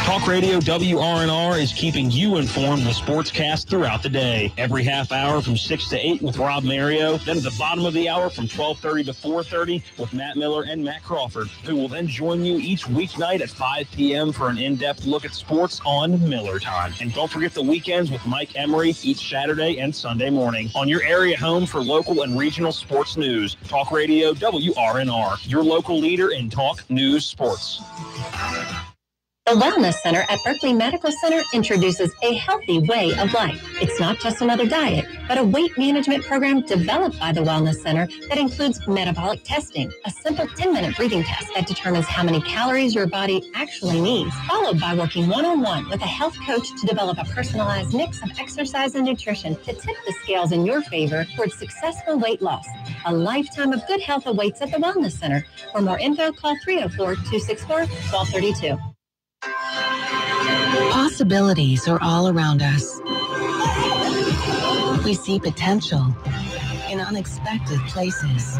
Talk Radio WRNR is keeping you informed with sportscasts throughout the day. Every half hour from 6 to 8 with Rob Mario. Then at the bottom of the hour from 12:30 to 4:30 with Matt Miller and Matt Crawford, who will then join you each weeknight at 5 p.m. for an in-depth look at sports on Miller Time. And don't forget the weekends with Mike Emery each Saturday and Sunday morning on your area home for local and regional sports news. Talk Radio WRNR, your local leader in talk news sports. The Wellness Center at Berkeley Medical Center introduces a healthy way of life. It's not just another diet, but a weight management program developed by the Wellness Center that includes metabolic testing, a simple 10-minute breathing test that determines how many calories your body actually needs, followed by working one-on-one with a health coach to develop a personalized mix of exercise and nutrition to tip the scales in your favor towards successful weight loss. A lifetime of good health awaits at the Wellness Center. For more info, call 304-264-1232. Possibilities are all around us. We see potential in unexpected places.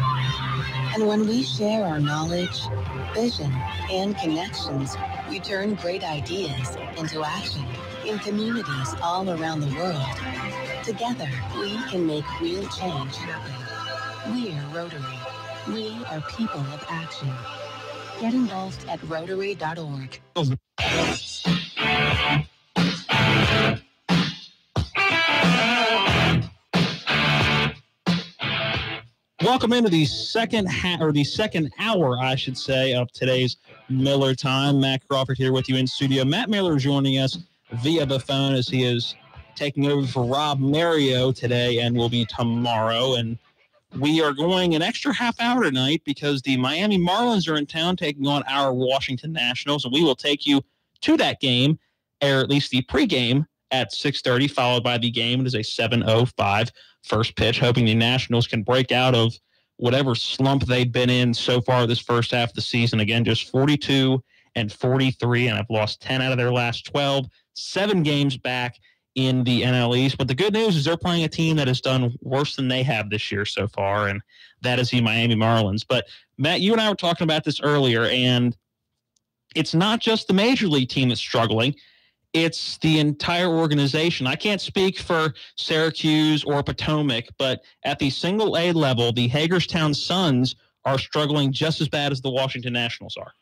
And when we share our knowledge, vision, and connections, we turn great ideas into action in communities all around the world. Together, we can make real change happen. We're Rotary. We are people of action. Get involved at Rotary.org. Welcome into the second hour, I should say, of today's Miller Time. Matt Crawford here with you in studio. Matt Miller joining us via the phone as he is taking over for Rob Mario today and will be tomorrow. And we are going an extra half hour tonight because the Miami Marlins are in town taking on our Washington Nationals, and we will take you to that game, or at least the pregame, at 6:30, followed by the game. It is a 7:05 first pitch, hoping the Nationals can break out of whatever slump they've been in so far this first half of the season. Again, just 42-43, and have lost 10 out of their last 12, 7 games back in the NL East. But the good news is they're playing a team that has done worse than they have this year so far, and that is the Miami Marlins. But, Matt, you and I were talking about this earlier, and it's not just the Major League team that's struggling. It's the entire organization. I can't speak for Syracuse or Potomac, but at the single-A level, the Hagerstown Suns are struggling just as bad as the Washington Nationals are.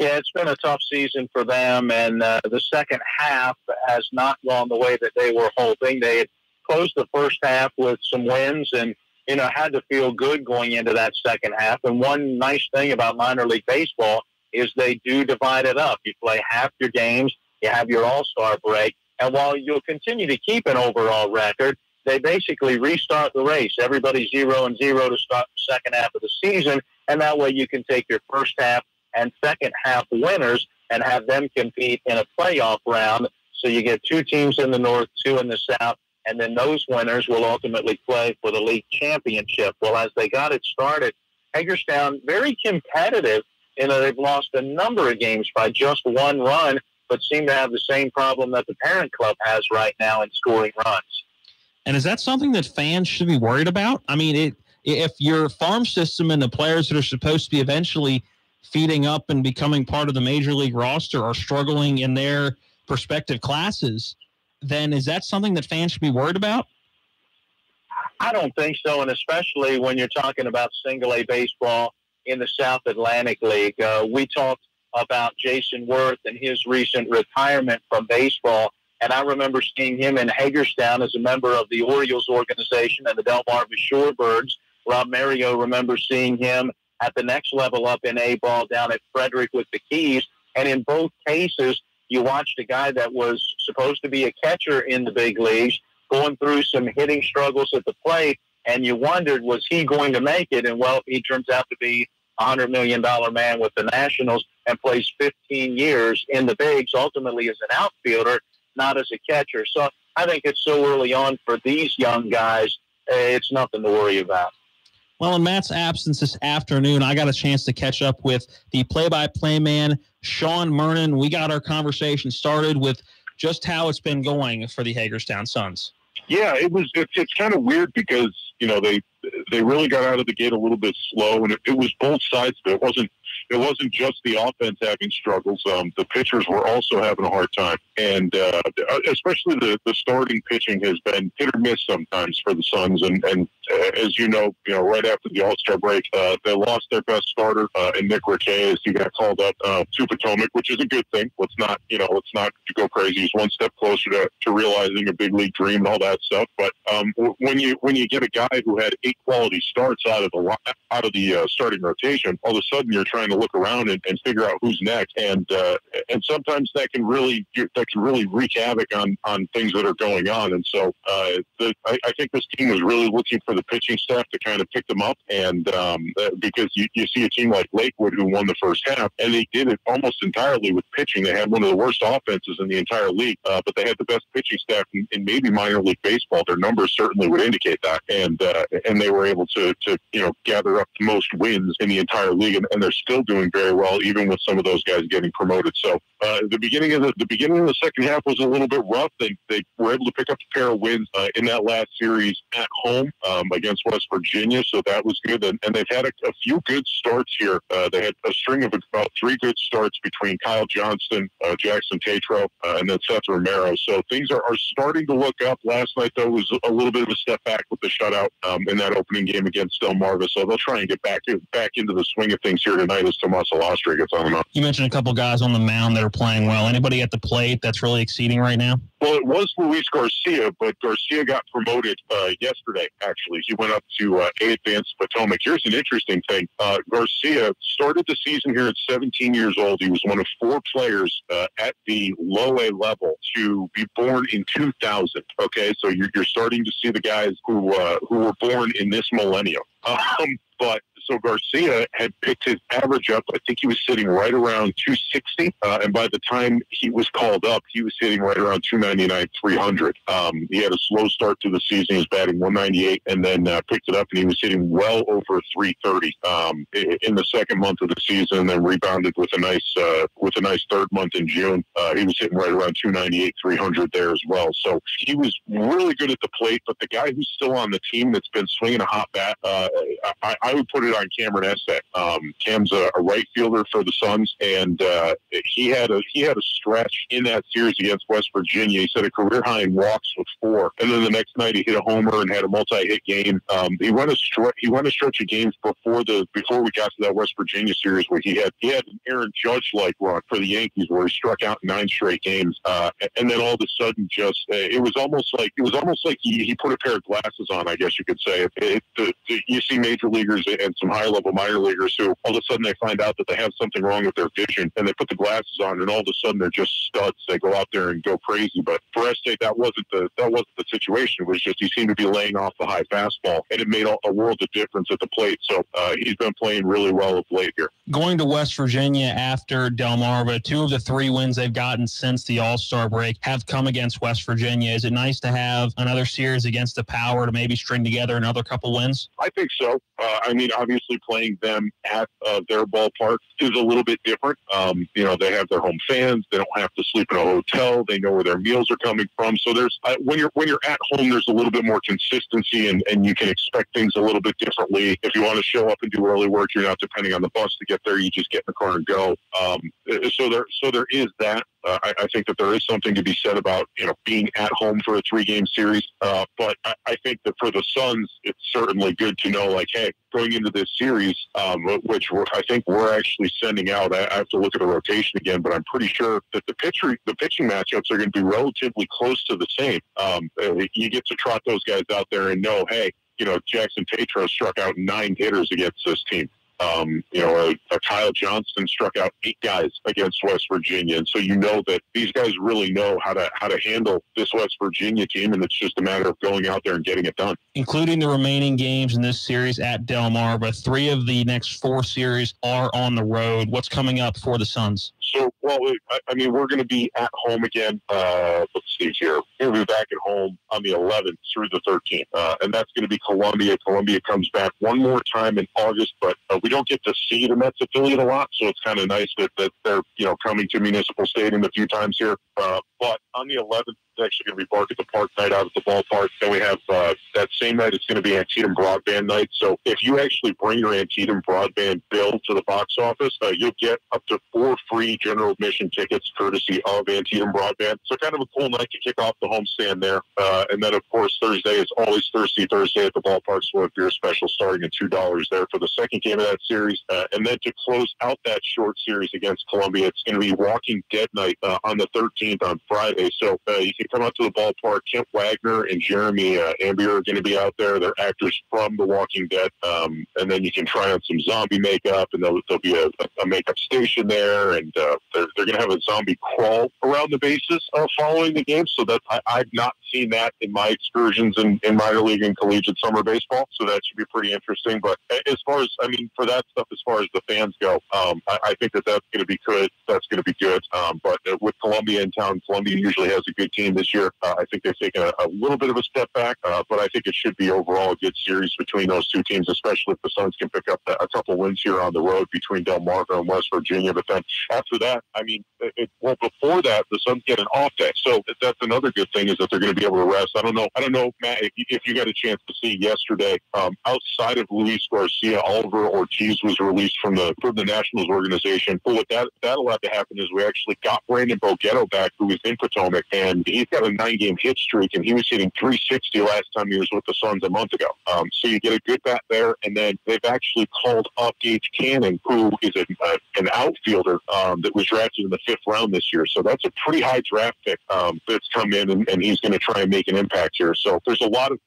Yeah, it's been a tough season for them, and the second half has not gone the way that they were hoping. They had closed the first half with some wins and, had to feel good going into that second half. And one nice thing about minor league baseball is they do divide it up. You play half your games, you have your all-star break, and while you'll continue to keep an overall record, they basically restart the race. Everybody's 0-0 to start the second half of the season, and that way you can take your first half and second half winners and have them compete in a playoff round. So you get 2 teams in the North, 2 in the South, and then those winners will ultimately play for the league championship. Well, as they got it started, Hagerstown, very competitive, they've lost a number of games by just 1 run, but seem to have the same problem that the parent club has right now in scoring runs. And is that something that fans should be worried about? I mean, if your farm system and the players that are supposed to be eventually feeding up and becoming part of the Major League roster are struggling in their respective classes, then is that something that fans should be worried about? I don't think so, and especially when you're talking about single-A baseball in the South Atlantic League. We talked about Jason Worth and his recent retirement from baseball, and I remember seeing him in Hagerstown as a member of the Orioles organization and the Delmarva Shorebirds. Rob Mario remembers seeing him at the next level up in A-ball down at Frederick with the Keys, and in both cases, you watched a guy that was supposed to be a catcher in the big leagues going through some hitting struggles at the plate, and you wondered, was he going to make it? And, well, he turns out to be a $100 million man with the Nationals and plays 15 years in the bigs, ultimately as an outfielder, not as a catcher. So I think it's so early on for these young guys it's nothing to worry about. Well, in Matt's absence this afternoon, I got a chance to catch up with the play-by-play man, Sean Murnan. We got our conversation started with just how it's been going for the Hagerstown Suns. Yeah, it's kind of weird because, they really got out of the gate a little bit slow, and it was both sides. But it wasn't just the offense having struggles. The pitchers were also having a hard time, and especially the starting pitching has been hit or miss sometimes for the Suns. And as you know, right after the All-Star break, they lost their best starter, and Nick Riquet, as he got called up to Potomac, which is a good thing. Let's not go crazy. He's one step closer to realizing a big league dream and all that stuff. But when you get a guy who had 8 quality starts out of the starting rotation, all of a sudden you're trying to look around and figure out who's next, and sometimes that can really wreak havoc on things that are going on. And so I think this team was really looking for the pitching staff to kind of pick them up, and because you see a team like Lakewood who won the first half, and they did it almost entirely with pitching. They had one of the worst offenses in the entire league, but they had the best pitching staff in maybe minor league baseball. Their numbers certainly would indicate that, and they were able to gather up the most wins in the entire league, and they're still doing very well, even with some of those guys getting promoted. So the beginning of the second half was a little bit rough. They were able to pick up a pair of wins in that last series at home against West Virginia, so that was good. And they've had a few good starts here. They had a string of about 3 good starts between Kyle Johnston, Jackson Tatro, and then Seth Romero. So things are starting to look up. Last night, though, was a little bit of a step back with the shutout in that opening game against Delmarva. So they'll try and get back into the swing of things here tonight as Tomas Alastri gets on them up. You mentioned a couple guys on the mound that are playing well. Anybody at the plate that's really exceeding right now? Well, it was Luis Garcia, but Garcia got promoted yesterday, actually. He went up to A Advanced Potomac. Here's an interesting thing. Garcia started the season here at 17 years old. He was one of 4 players at the low A level to be born in 2000. Okay, so you're starting to see the guys who were born in this millennium. So Garcia had picked his average up. I think he was sitting right around 260. And by the time he was called up, he was sitting right around 299, 300. He had a slow start to the season. He was batting 198 and then picked it up, and he was hitting well over 330 in the second month of the season, and then rebounded with a nice third month in June. He was hitting right around 298, 300 there as well. So he was really good at the plate, but the guy who's still on the team that's been swinging a hot bat, I would put it on Cameron Estek. Cam's a right fielder for the Suns, and he had a stretch in that series against West Virginia. He set a career high in walks with 4, and then the next night he hit a homer and had a multi-hit game. He won a stretch of games before we got to that West Virginia series where he had an Aaron Judge-like run for the Yankees where he struck out in 9 straight games, and then all of a sudden it was almost like he put a pair of glasses on, I guess you could say. You see major leaguers and some high-level minor leaguers who all of a sudden they find out that they have something wrong with their vision, and they put the glasses on, and all of a sudden they're just studs. They go out there and go crazy. But for Estate, that wasn't the situation. It was just he seemed to be laying off the high fastball, and it made a world of difference at the plate. So he's been playing really well of late here. Going to West Virginia after Delmarva, 2 of the 3 wins they've gotten since the All-Star break have come against West Virginia. Is it nice to have another series against the Power to maybe string together another couple wins? I think so. Obviously playing them at their ballpark is a little bit different. They have their home fans. They don't have to sleep in a hotel. They know where their meals are coming from. So there's when you're at home, there's a little bit more consistency, and you can expect things a little bit differently. If you want to show up and do early work, you're not depending on the bus to get there. You just get in the car and go. So there is that. I think that there is something to be said about being at home for a 3-game series. But I think that for the Suns, it's certainly good to know, like, hey, going into this series, which I think we're actually sending out. I have to look at the rotation again, but I'm pretty sure that the pitching matchups are going to be relatively close to the same. You get to trot those guys out there and know, hey, Jackson Tatro struck out 9 hitters against this team. Kyle Johnston struck out 8 guys against West Virginia, and so that these guys really know how to handle this West Virginia team, and it's just a matter of going out there and getting it done. Including the remaining games in this series at Delmarva, 3 of the next 4 series are on the road. What's coming up for the Suns? So, well, I mean, we're going to be at home again. Let's see here. We're going to be back at home on the 11th through the 13th, and that's going to be Columbia. Columbia comes back one more time in August, but we don't get to see the Mets affiliate a lot, so it's kind of nice that they're coming to Municipal Stadium a few times here. But on the 11th, it's actually going to be Bark at the Park night out at the ballpark. Then we have that same night, it's going to be Antietam Broadband night. So if you actually bring your Antietam Broadband bill to the box office, you'll get up to 4 free general admission tickets courtesy of Antietam Broadband. So kind of a cool night to kick off the homestand there. And then, of course, Thursday is always Thirsty Thursday at the ballpark. So a beer special starting at $2 there for the second game of that series. And then to close out that short series against Columbia, it's going to be Walking Dead night on the 13th on Friday. So you can come out to the ballpark. Kent Wagner and Jeremy Ambier are going to be out there. They're actors from The Walking Dead. And then you can try on some zombie makeup, and there'll be a makeup station there, and they're going to have a zombie crawl around the bases following the game. So that I've not seen that in my excursions in minor league and collegiate summer baseball. So that should be pretty interesting. But as far as, I mean, for that stuff, as far as the fans go, I think that's going to be good. That's going to be good. But with Columbia in town, Columbia usually has a good team this year. I think they've taken a little bit of a step back, but I think it should be overall a good series between those two teams, especially if the Suns can pick up a couple wins here on the road between Del Marco and West Virginia. But then after that, I mean, before that, the Suns get an off day. So that's another good thing, is that they're going to be able to rest. I don't know, Matt, if you got a chance to see yesterday, outside of Luis Garcia, Oliver Ortiz was released from the Nationals organization. But what that allowed to happen is we actually got Brandon Bogetto back, who was in Potomac, and he's got a 9-game hit streak, and he was hitting .360 last time he was with the Suns a month ago. So you get a good bat there, and then they've actually called up Gage Cannon, who is an outfielder that was drafted in the 5th round this year. So that's a pretty high draft pick that's come in, and he's going to try and make an impact here. So there's a lot of,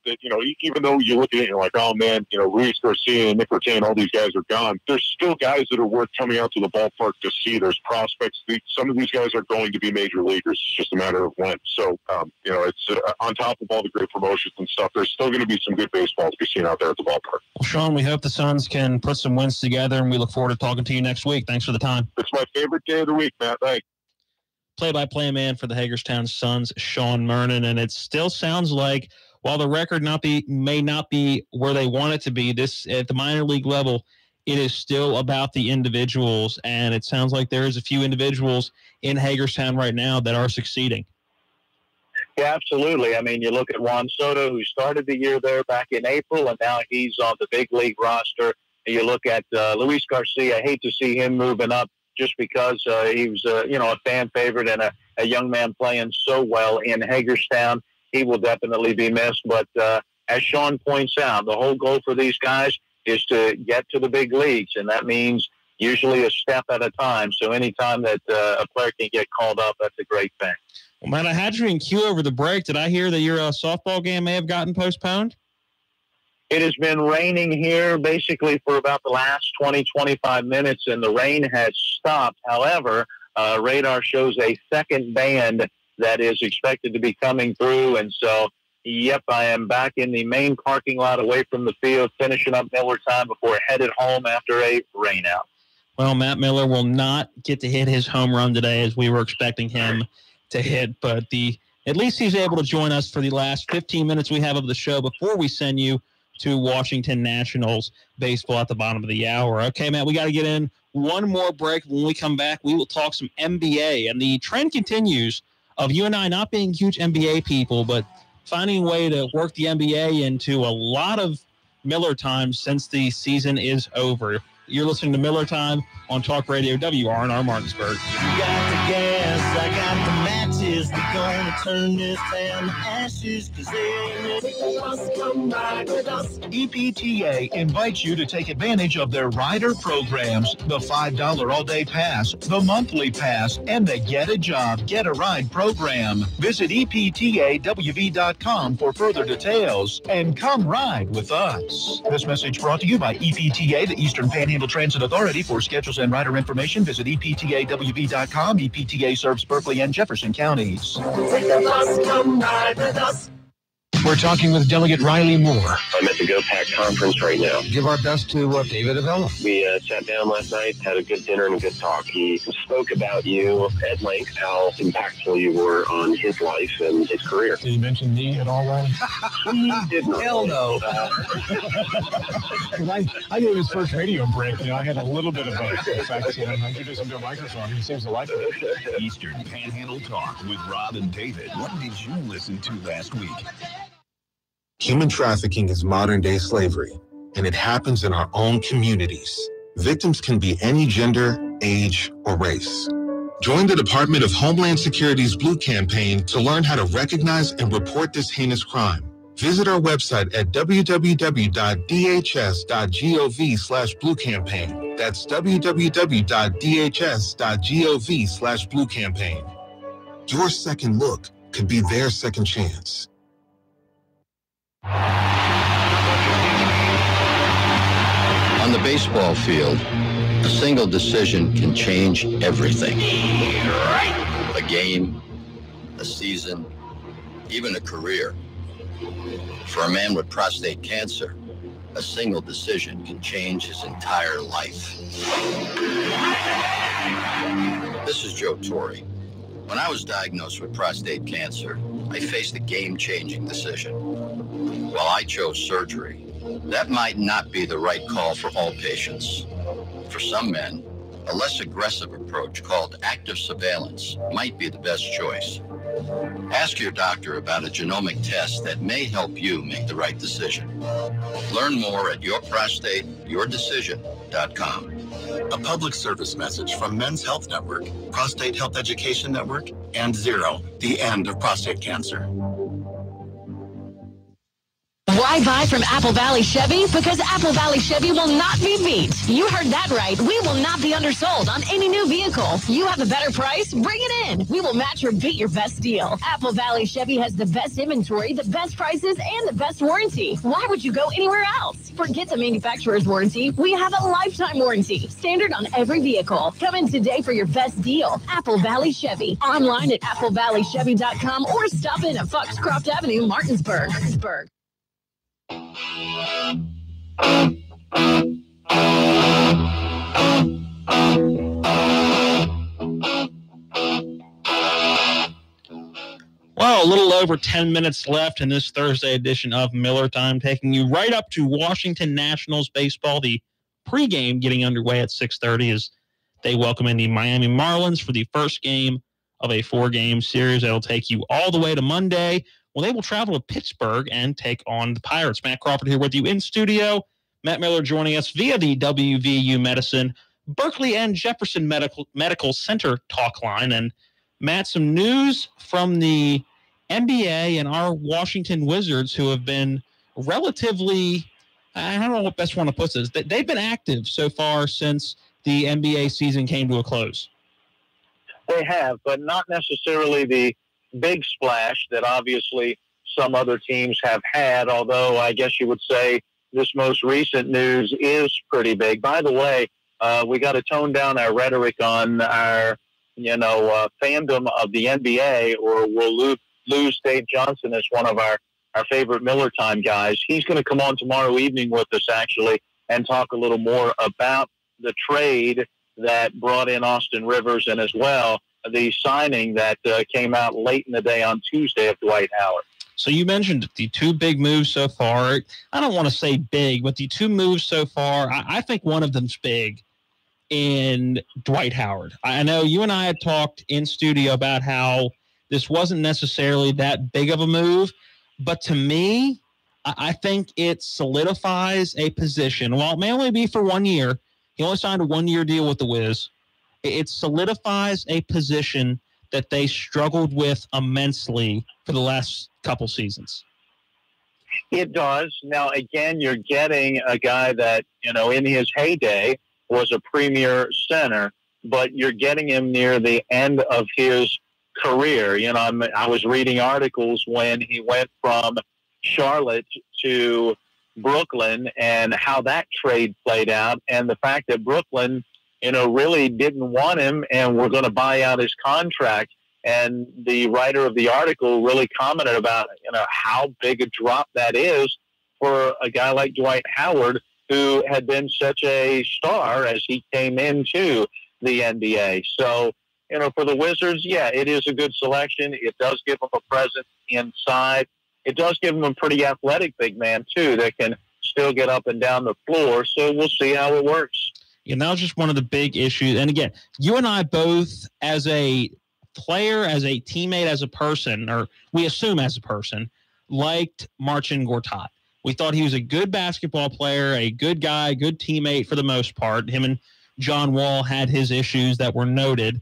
even though you look at it and you're like, oh man, Luis Garcia and Nick Retain, all these guys are gone, there's still guys that are worth coming out to the ballpark to see. There's prospects. Some of these guys are going to be major leaguers. It's just a matter of when. So, it's on top of all the great promotions and stuff, there's still going to be some good baseball to be seen out there at the ballpark. Well, Sean, we hope the Suns can put some wins together, and we look forward to talking to you next week. Thanks for the time. It's my favorite day of the week, Matt. Thanks. Play-by-play man for the Hagerstown Suns, Sean Mernon, and it still sounds like, while the record may not be where they want it to be, this at the minor league level, it is still about the individuals, and it sounds like there is a few individuals in Hagerstown right now that are succeeding. Yeah, absolutely. I mean, you look at Juan Soto, who started the year there back in April, and now he's on the big league roster. And you look at Luis Garcia. I hate to see him moving up just because he was, a fan favorite and a young man playing so well in Hagerstown. He will definitely be missed. But as Sean points out, the whole goal for these guys is to get to the big leagues, and that means usually a step at a time. So anytime that a player can get called up, that's a great thing. Well, man, I had you in queue over the break. Did I hear that your softball game may have gotten postponed? It has been raining here basically for about the last 20, 25 minutes, and the rain has stopped. However, radar shows a second band that is expected to be coming through, and so, yep, I am back in the main parking lot away from the field, finishing up Miller time before headed home after a rainout. Well, Matt Miller will not get to hit his home run today as we were expecting him to hit, but at least he's able to join us for the last 15 minutes we have of the show before we send you to Washington Nationals baseball at the bottom of the hour. Okay, Matt, we got to get in one more break. When we come back, we will talk some NBA, and the trend continues of you and I not being huge NBA people, but finding a way to work the NBA into a lot of Miller time since the season is over. You're listening to Miller Time on Talk Radio WRNR Martinsburg. You got the gas, I got the matches. We're gonna turn this town to ashes, 'cause they ain't come ride with us. EPTA invites you to take advantage of their rider programs, the $5 all-day pass, the monthly pass, and the Get a Job, Get a Ride program. Visit EPTAWV.com for further details, and come ride with us. This message brought to you by EPTA, the Eastern Panhandle Transit Authority. For schedules and rider information, visit EPTAWV.com. EPTA serves Berkeley and Jefferson counties. Take the bus, come ride with us. We're talking with Delegate Riley Moore. I'm at the GoPack conference right now. Give our best to David Avella. We sat down last night, had a good dinner and a good talk. He spoke about you at length, how impactful you were on his life and his career. Did he mention me at all, Riley? He did not. Hell no. I gave his first radio break. I had a little bit of both. In fact, I introduced him to a microphone. He seems to like it. Eastern Panhandle Talk with Rob and David. What did you listen to last week? Human trafficking is modern-day slavery, and it happens in our own communities. Victims can be any gender, age, or race. Join the Department of Homeland Security's Blue Campaign to learn how to recognize and report this heinous crime. Visit our website at www.dhs.gov/Blue Campaign. That's www.dhs.gov/Blue Campaign. Your second look could be their second chance. On the baseball field, a single decision can change everything. A game, a season, even a career. For a man with prostate cancer, a single decision can change his entire life. This is Joe Torre. When I was diagnosed with prostate cancer, I faced a game-changing decision. While I chose surgery, that might not be the right call for all patients. For some men, a less aggressive approach called active surveillance might be the best choice. Ask your doctor about a genomic test that may help you make the right decision. Learn more at yourprostateyourdecision.com. A public service message from Men's Health Network, Prostate Health Education Network, and Zero, the end of prostate cancer. Why buy from Apple Valley Chevy? Because Apple Valley Chevy will not be beat. You heard that right. We will not be undersold on any new vehicle. You have a better price? Bring it in. We will match or beat your best deal. Apple Valley Chevy has the best inventory, the best prices, and the best warranty. Why would you go anywhere else? Forget the manufacturer's warranty. We have a lifetime warranty, standard on every vehicle. Come in today for your best deal. Apple Valley Chevy. Online at applevalleychevy.com or stop in at Foxcroft Avenue, Martinsburg. Well, a little over 10 minutes left in this Thursday edition of Miller Time, taking you right up to Washington Nationals baseball. The pregame getting underway at 6:30 as they welcome in the Miami Marlins for the first game of a 4-game series. That'll take you all the way to Monday, when they will travel to Pittsburgh and take on the Pirates. Matt Crawford here with you in studio. Matt Miller joining us via the WVU Medicine, Berkeley and Jefferson Medical Center talk line. And Matt, some news from the NBA and our Washington Wizards, who have been relatively, I don't know what best one to put this, they've been active so far since the NBA season came to a close. They have, but not necessarily the big splash that obviously some other teams have had, although I guess you would say this most recent news is pretty big. By the way, we got to tone down our rhetoric on our, fandom of the NBA, or we'll lose Dave Johnson as one of our favorite Miller Time guys. He's going to come on tomorrow evening with us, actually, and talk a little more about the trade that brought in Austin Rivers, and as well the signing that came out late in the day on Tuesday of Dwight Howard. So you mentioned the two big moves so far. I don't want to say big, but the two moves so far, I think one of them's big in Dwight Howard. I know you and I had talked in studio about how this wasn't necessarily that big of a move, but to me, I think it solidifies a position. While it may only be for 1 year, he only signed a 1-year deal with the Wiz. It solidifies a position that they struggled with immensely for the last couple seasons. It does. Now, again, you're getting a guy that, in his heyday was a premier center, but you're getting him near the end of his career. I was reading articles when he went from Charlotte to Brooklyn and how that trade played out, and the fact that Brooklyn really didn't want him and were going to buy out his contract. And the writer of the article really commented about, how big a drop that is for a guy like Dwight Howard, who had been such a star as he came into the NBA. So, for the Wizards, yeah, it is a good selection. It does give them a presence inside. It does give them a pretty athletic big man, too, that can still get up and down the floor. So we'll see how it works. And that was just one of the big issues. And again, you and I both, as a player, as a teammate, as a person, or we assume as a person, liked Marcin Gortat. We thought he was a good basketball player, a good guy, good teammate for the most part. Him and John Wall had his issues that were noted,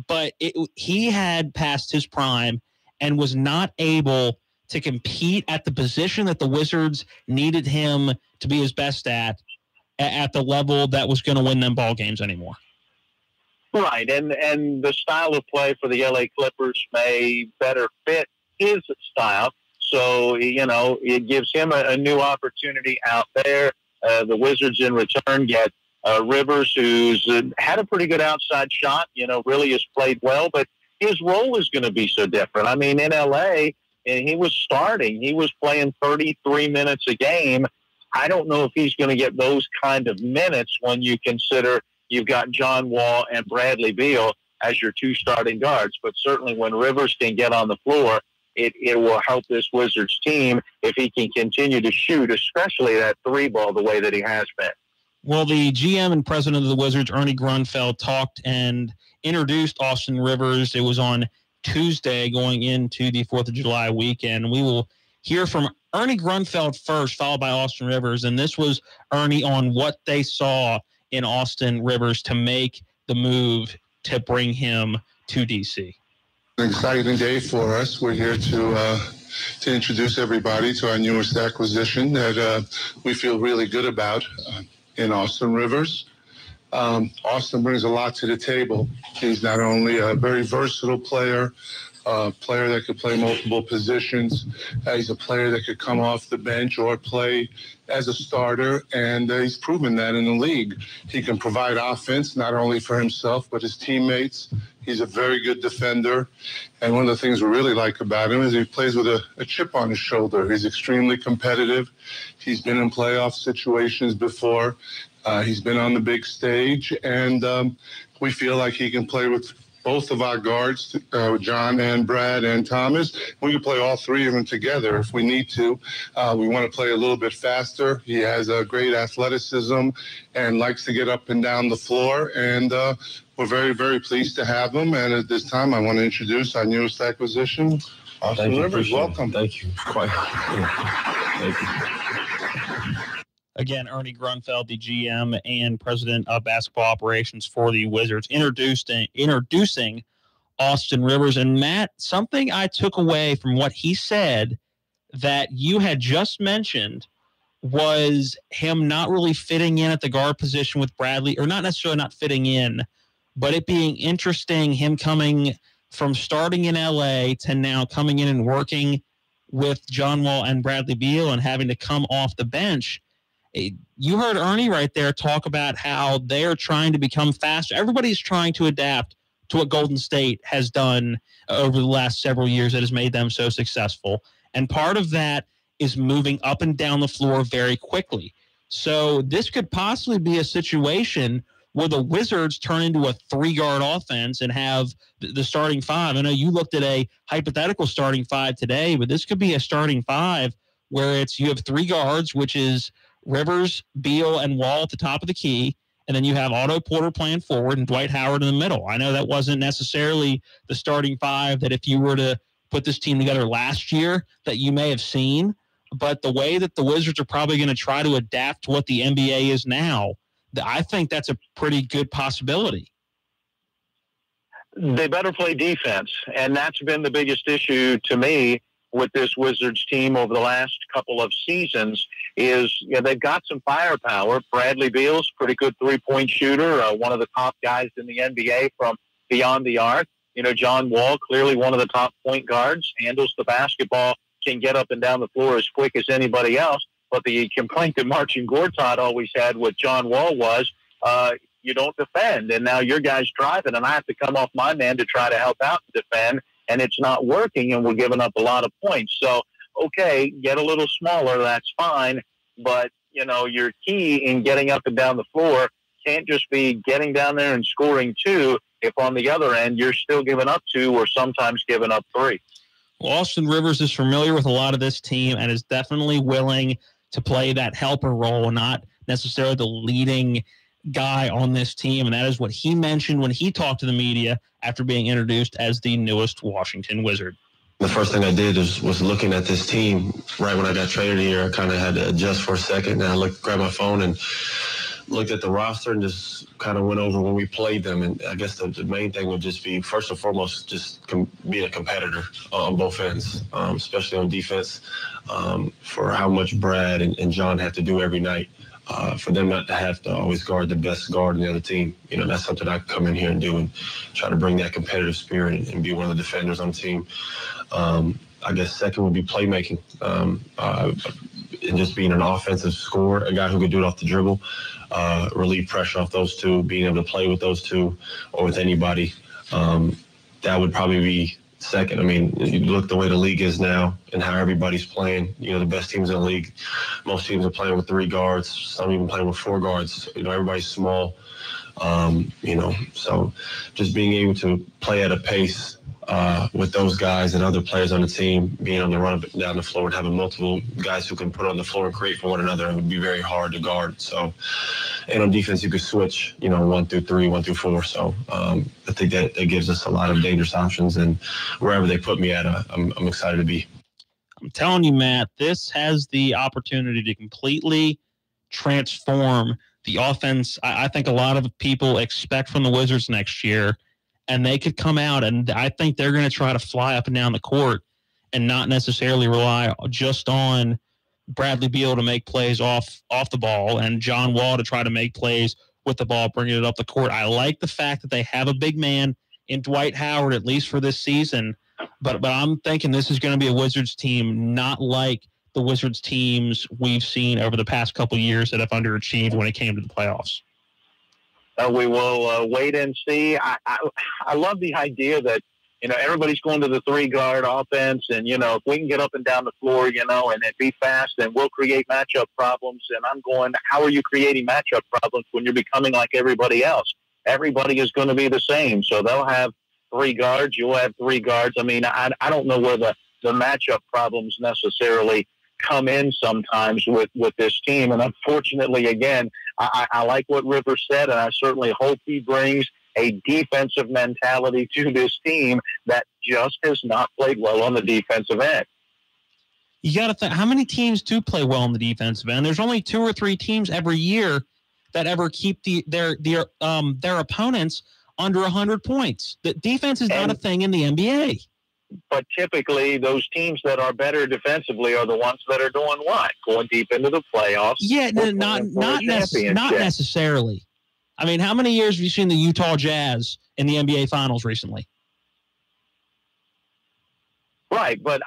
but he had passed his prime and was not able to compete at the position that the Wizards needed him to be his best at the level that was going to win them ball games anymore. Right, and the style of play for the LA Clippers may better fit his style. So, it gives him a new opportunity out there. The Wizards in return get Rivers, who's had a pretty good outside shot, really has played well, but his role is going to be so different. I mean, in LA, he was starting. He was playing 33 minutes a game. I don't know if he's going to get those kind of minutes when you consider you've got John Wall and Bradley Beal as your two starting guards. But certainly when Rivers can get on the floor, it will help this Wizards team if he can continue to shoot, especially that three ball the way that he has been. Well, the GM and president of the Wizards, Ernie Grunfeld, talked and introduced Austin Rivers. It was on Tuesday going into the 4th of July weekend. We will hear from Ernie Grunfeld first, followed by Austin Rivers. And this was Ernie on what they saw in Austin Rivers to make the move to bring him to D.C. An exciting day for us. We're here to introduce everybody to our newest acquisition that we feel really good about in Austin Rivers. Austin brings a lot to the table. He's not only a very versatile player, a player that could play multiple positions. He's a player that could come off the bench or play as a starter, and he's proven that in the league. He can provide offense not only for himself but his teammates. He's a very good defender, and one of the things we really like about him is he plays with a chip on his shoulder. He's extremely competitive. He's been in playoff situations before. He's been on the big stage, and we feel like he can play with both of our guards, John and Brad and Thomas. We can play all three of them together if we need to. We want to play a little bit faster. He has a great athleticism and likes to get up and down the floor, and we're very, very pleased to have him. And at this time, I want to introduce our newest acquisition, Austin Rivers. Welcome. Thank you. Thank you. Again, Ernie Grunfeld, the GM and president of basketball operations for the Wizards, introducing Austin Rivers. And Matt, something I took away from what he said that you had just mentioned was him not really fitting in at the guard position with Bradley, or not necessarily not fitting in, but it being interesting, him coming from starting in LA to now coming in and working with John Wall and Bradley Beal and having to come off the bench. You heard Ernie right there talk about how they're trying to become faster. Everybody's trying to adapt to what Golden State has done over the last several years that has made them so successful. And part of that is moving up and down the floor very quickly. So this could possibly be a situation where the Wizards turn into a three-guard offense and have the starting five. I know you looked at a hypothetical starting five today, but this could be a starting five where you have three guards, which is Rivers, Beal, and Wall at the top of the key, and then you have Otto Porter playing forward and Dwight Howard in the middle. I know that wasn't necessarily the starting five that if you were to put this team together last year that you may have seen, but the way that the Wizards are probably going to try to adapt to what the NBA is now, I think that's a pretty good possibility. They better play defense, and that's been the biggest issue to me with this Wizards team over the last couple of seasons is they've got some firepower. Bradley Beal's pretty good three-point shooter, one of the top guys in the NBA from beyond the arc. John Wall, clearly one of the top point guards, handles the basketball, can get up and down the floor as quick as anybody else. But the complaint that Marcin Gortat always had with John Wall was, you don't defend. And now your guy's driving, and I have to come off my man to try to help out and defend, and it's not working, and we're giving up a lot of points. So, okay, get a little smaller, that's fine. But, you know, your key in getting up and down the floor can't just be getting down there and scoring 2 if on the other end you're still giving up 2 or sometimes giving up 3. Well, Austin Rivers is familiar with a lot of this team and is definitely willing to play that helper role, not necessarily the leading guy on this team. And that is what he mentioned when he talked to the media after being introduced as the newest Washington Wizard. The first thing I did was looking at this team right when I got traded here. I kind of had to adjust for a second. And I grabbed my phone and looked at the roster and just kind of went over when we played them. And I guess the main thing would just be, first and foremost, just being a competitor on both ends, especially on defense, for how much Brad and John have to do every night. For them not to have to always guard the best guard in the other team. You know, that's something I come in here and do and try to bring that competitive spirit and be one of the defenders on the team. I guess second would be playmaking, and just being an offensive scorer, a guy who could do it off the dribble, relieve pressure off those two, being able to play with those two or with anybody. That would probably be second. I mean, you look the way the league is now and how everybody's playing. You know, the best teams in the league, most teams are playing with 3 guards, some even playing with 4 guards. You know, everybody's small. You know, so just being able to play at a pace with those guys and other players on the team, being on the run up and down the floor and having multiple guys who can put on the floor and create for one another, it would be very hard to guard. So, and on defense, you could switch, you know, 1 through 3, 1 through 4. So I think that gives us a lot of dangerous options, and wherever they put me at, I'm excited to be. I'm telling you, Matt, this has the opportunity to completely transform the offense. I think a lot of people expect from the Wizards next year, and they could come out, and I think they're going to try to fly up and down the court and not necessarily rely just on Bradley Beal to make plays off the ball and John Wall to try to make plays with the ball, bringing it up the court. I like the fact that they have a big man in Dwight Howard, at least for this season, but I'm thinking this is going to be a Wizards team not like the Wizards teams we've seen over the past couple of years that have underachieved when it came to the playoffs. We will wait and see. I love the idea that, you know, everybody's going to the 3-guard offense, and, you know, if we can get up and down the floor, you know, and be fast, then we'll create matchup problems. And I'm going, how are you creating matchup problems when you're becoming like everybody else? Everybody is going to be the same. So they'll have 3 guards. You'll have 3 guards. I mean, I don't know where the matchup problems necessarily come in sometimes with this team. And unfortunately, again, I like what Rivers said, and I certainly hope he brings a defensive mentality to this team that just has not played well on the defensive end. You got to think, how many teams do play well on the defensive end? There's only 2 or 3 teams every year that ever keep their opponents under 100 points. The defense is not a thing in the NBA. But typically, those teams that are better defensively are the ones that are doing what? Going deep into the playoffs. Yeah, not necessarily. I mean, how many years have you seen the Utah Jazz in the NBA Finals recently? Right, but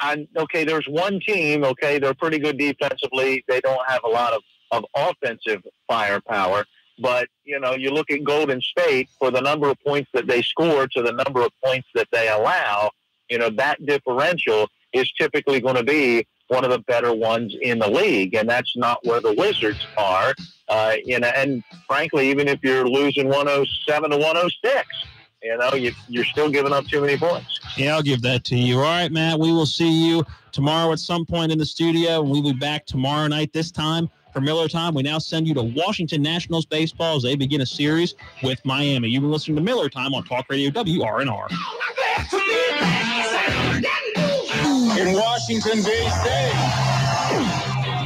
there's one team, they're pretty good defensively. They don't have a lot of offensive firepower. But, you know, you look at Golden State, for the number of points that they score to the number of points that they allow, you know, that differential is typically going to be one of the better ones in the league, and that's not where the Wizards are. You know, and frankly, even if you're losing 107 to 106, you know, you're still giving up too many points. Yeah, I'll give that to you. All right, Matt, we will see you tomorrow at some point in the studio, and we'll be back tomorrow night this time for Miller Time. We now send you to Washington Nationals baseball as they begin a series with Miami. You've been listening to Miller Time on Talk Radio WRNR. In Washington, D.C.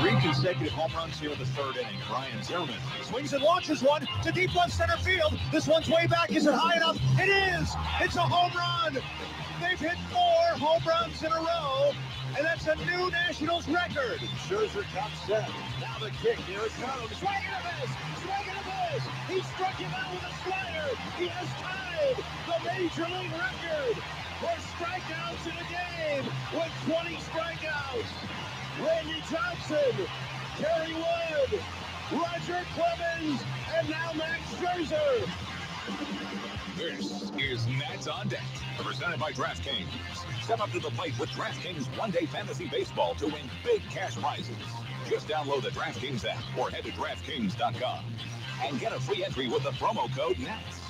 3 consecutive home runs here in the 3rd inning. Ryan Zimmerman swings and launches one to deep left center field. This one's way back. Is it high enough? It is. It's a home run. They've hit 4 home runs in a row, and that's a new Nationals record. Scherzer comes set. Now the kick. Here it comes. Swing and a miss. Swing and a miss. He struck him out with a slider. He has tied the Major League record for strikeouts in a game with 20 strikeouts. Randy Johnson, Kerry Wood, Roger Clemens, and And now Max Scherzer. This is Nats on Deck, presented by DraftKings. Step up to the plate with DraftKings one-day fantasy baseball to win big cash prizes. Just download the DraftKings app or head to DraftKings.com and get a free entry with the promo code NATS.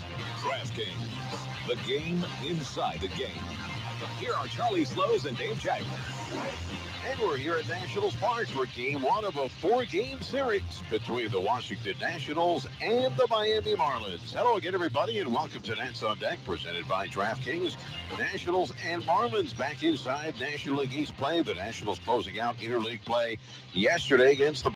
DraftKings, the game inside the game. Here are Charlie Slows and Dave Jackson. And we're here at Nationals Park for Game 1 of a 4-game series between the Washington Nationals and the Miami Marlins. Hello again, everybody, and welcome to Nats on Deck, presented by DraftKings. The Nationals and Marlins back inside National League East play. The Nationals closing out interleague play yesterday against the